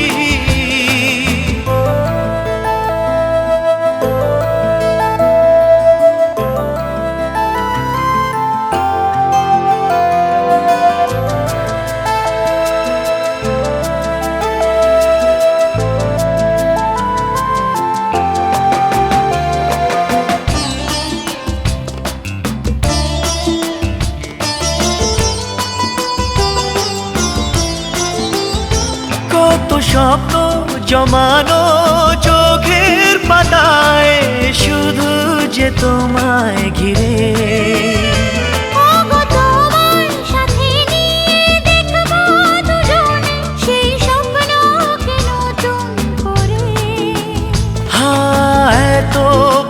কত স্বপ্ন জমানো চোখের পাতায়, শুধু যে তোমায় ঘিরে। ওগো তোমার সাথে নিয়ে দেখবো দুজনে সেই স্বপ্নকে নতুন করে। হ্যাঁ, এত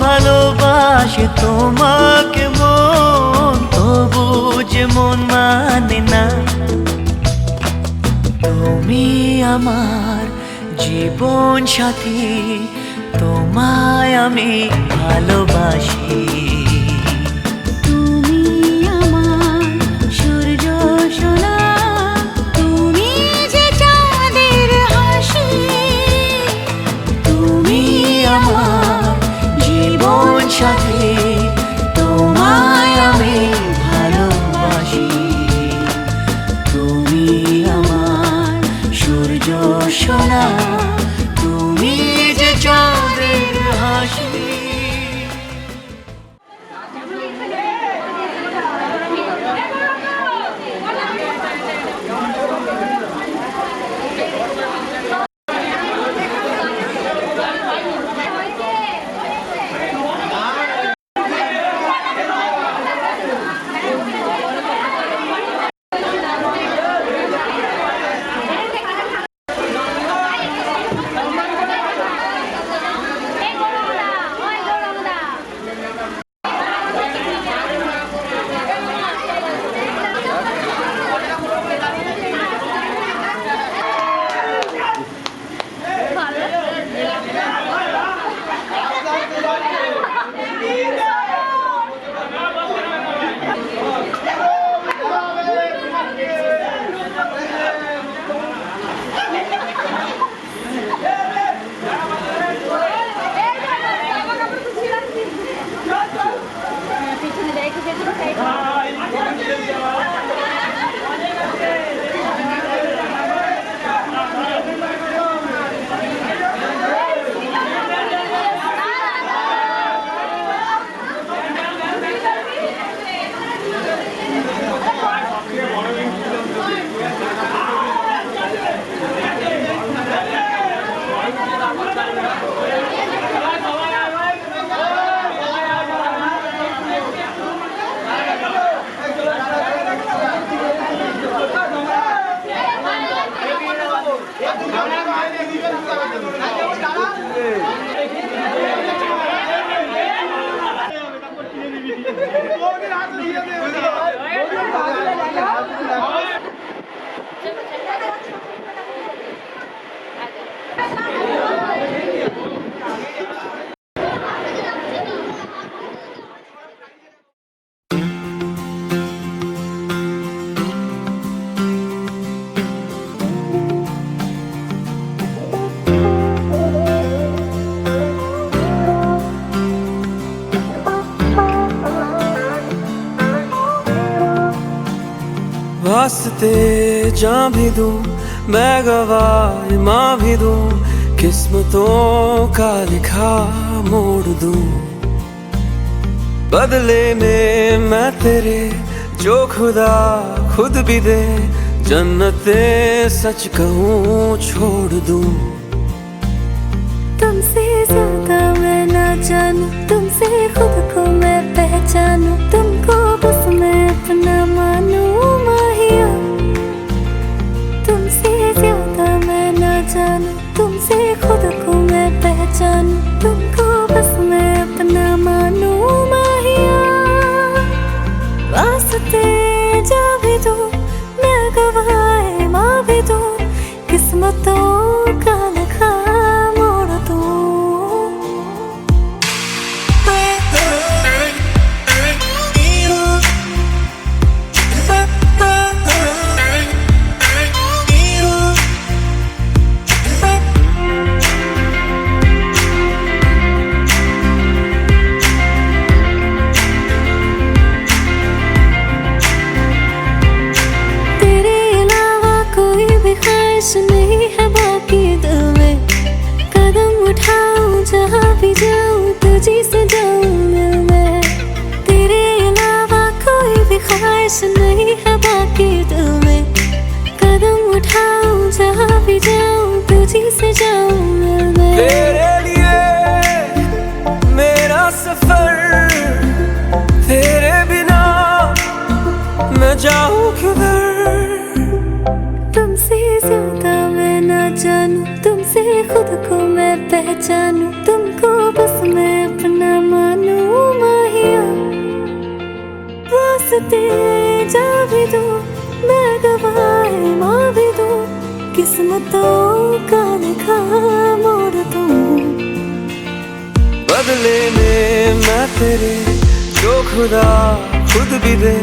ভালোবাসে তোমাকে মন, তবু যে মন মানে না। তুমি আমার জীবন সাথী, তোমায় আমি ভালোবাসি। তুমি আমার সূর্য সোনা, তুমি যে চাঁদের হাসি। তুমি আমার জীবন সাথী, তোমায় আমি ভালোবাসি। তুমি আমার সূর্য সোনা, তুমি যে চাঁদের হাসি। वास्ते जां भी दूं मैं गवाह माँ भी दूं किस्मतों का लिखा मोड़ दूं बदले में मैं तेरे जो खुदा खुद भी दे जन्नते सच कहूँ छोड़ दूं तुमसे ज्यादा मैं ना जानूं तुमसे खुद को मैं पहचानूं तुमको बस मैं अपना मानूं माहिया तुमसे ज्यादा मैं ना जानूं तुमसे खुद को मैं पहचानूं तुमको बस मैं अपना मानूं माहिया वास्ते जा भी दूं मैं गवाह माँ भी दूं किस्मतों का लिखा मोड़ दूं ख्वाहिश नहीं है बाकी दिल में कदम उठाऊं जहाँ भी जाऊं तुझी से जाऊं मिल मैं तेरे अलावा कोई भी ख्वाहिश नहीं है बाकी दिल में कदम उठाऊं जहाँ भी जाऊं तुझी से जाऊं मिल मैं तेरे लिए मेरा सफर तेरे बिना मैं जाऊं किधर तुमसे ज्यादा मैं ना जानूं तुमसे खुद को मैं पहचानूं तुमको बस मैं अपना मानूं माहिया वास्ते जा भी दूं मैं गवाह माँ भी दूं किस्मतों का लिखा मोड़ दूं बदले में मैं तेरे जो खुदा खुद भी दे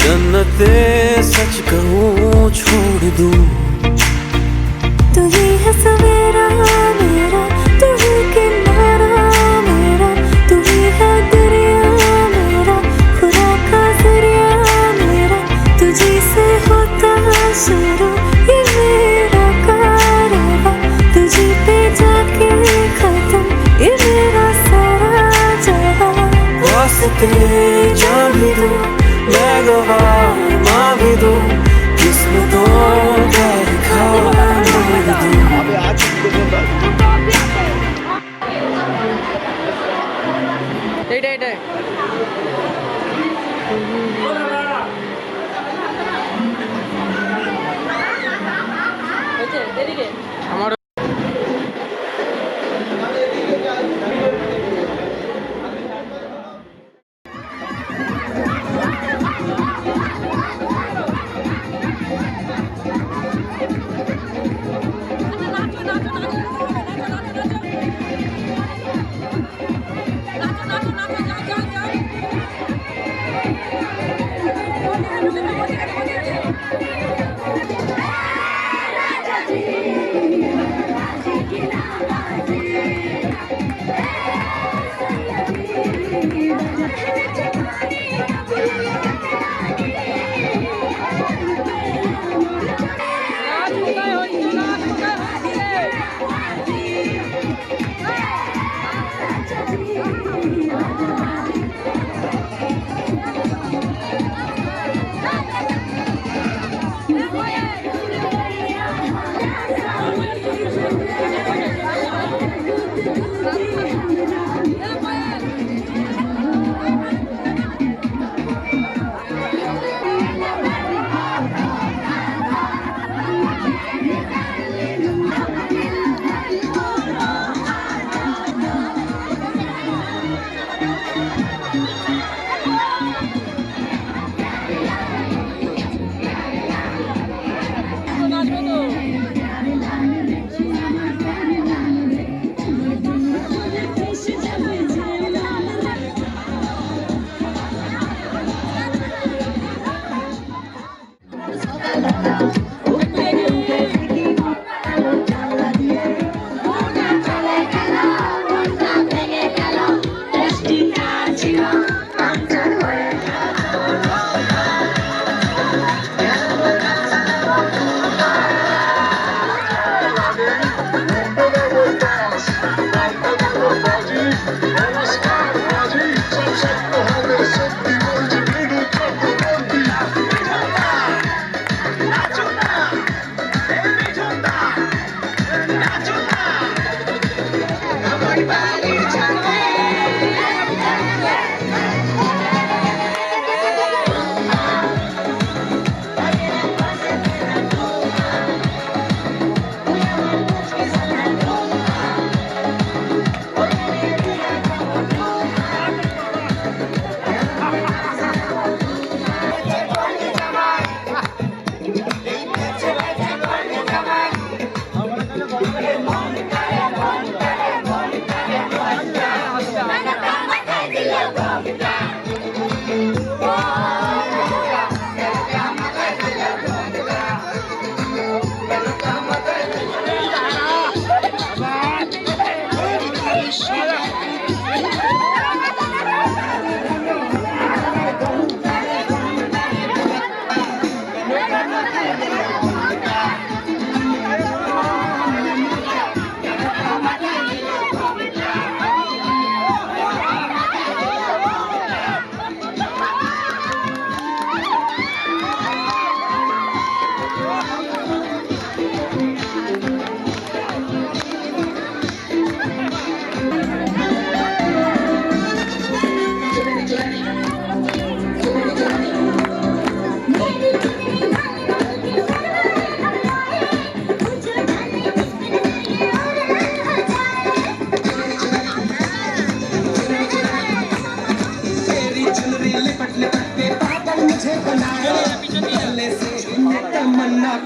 जन्नते सच कहूँ छोड़ दूं तू ही है सवेरा मेरा तू ही किनारा मेरा तू ही है दरिया मेरा खुदा का जरिया मेरा तुझी से होता शुरू ये मेरा कारवां तुझी पे जाके खत्म ये मेरा सारा जहां वास्ते जान भी दूं मैं गवाह माँ भी दूं किस्मतों का लिखा मोड़ दूं আমার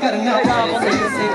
करना आपसे से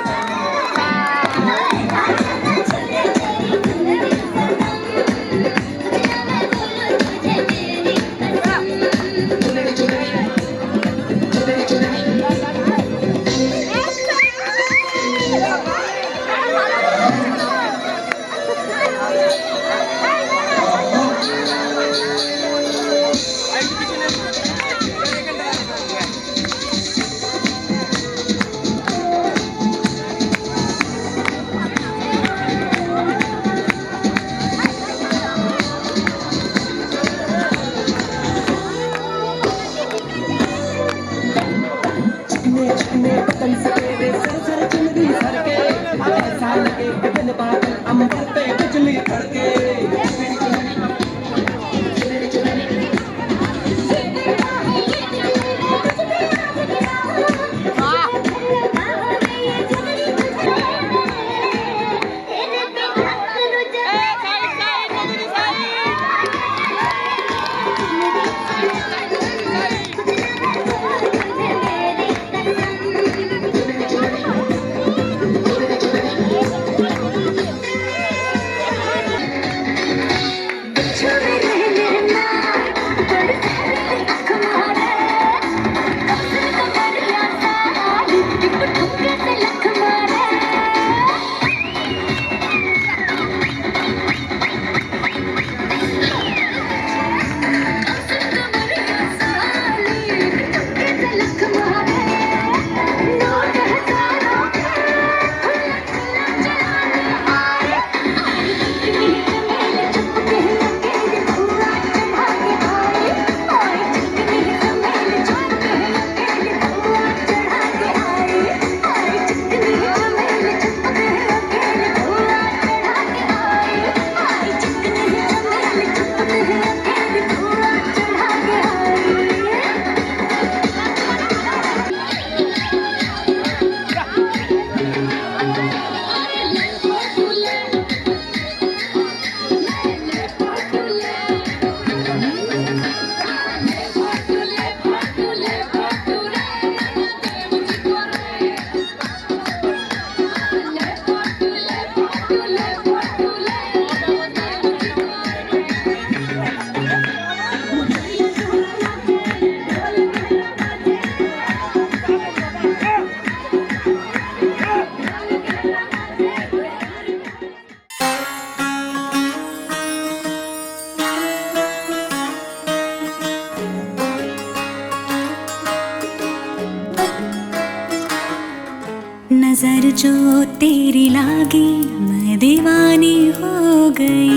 नजर जो तेरी लागी मैं दीवानी हो गई।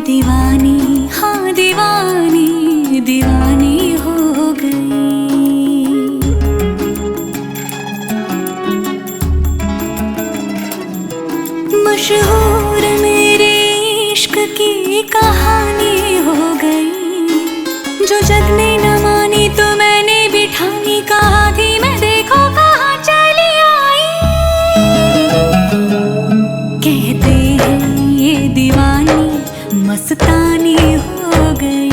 दीवानी हाँ दीवानी दीवानी हो गई। मशहूर मेरे इश्क की कहानी हो गई। जो जग ने न मानी तो मैंने भी ठानी, कहा थी मैं देखो कहाँ चली आई। कहते हैं ये दीवानी मस्तानी हो गई।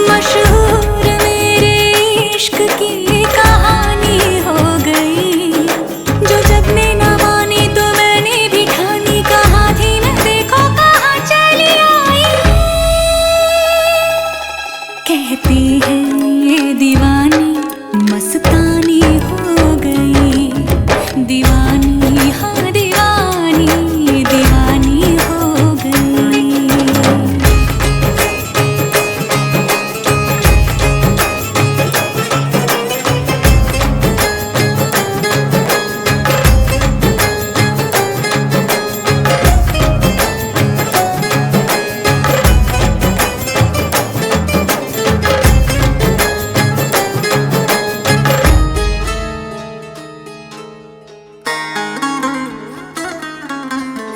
मशहूर मेरे इश्क की कहानी हो गई। जो जग ने न मानी तो मैंने भी ठानी, कहा थी मैं देखो कहाँ चली आई। कहती है ये दीवानी मस्तानी हो गई। दीवानी हाँ दीवानी दीवानी हो गई।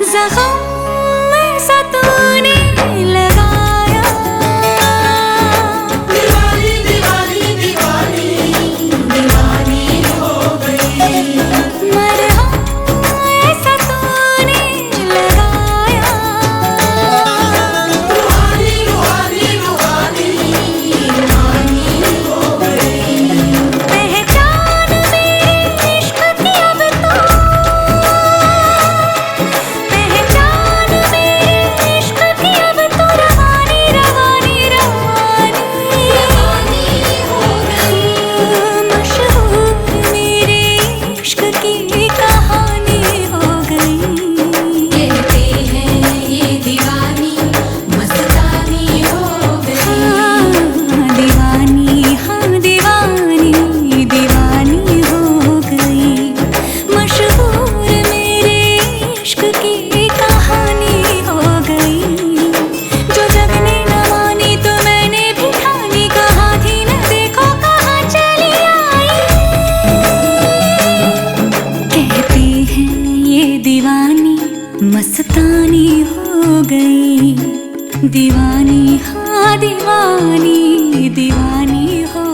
जख्म ऐसा तूने लगाया। दीवानी दीवानी दीवानी हो गई, दीवानी हाँ दीवानी दीवानी हो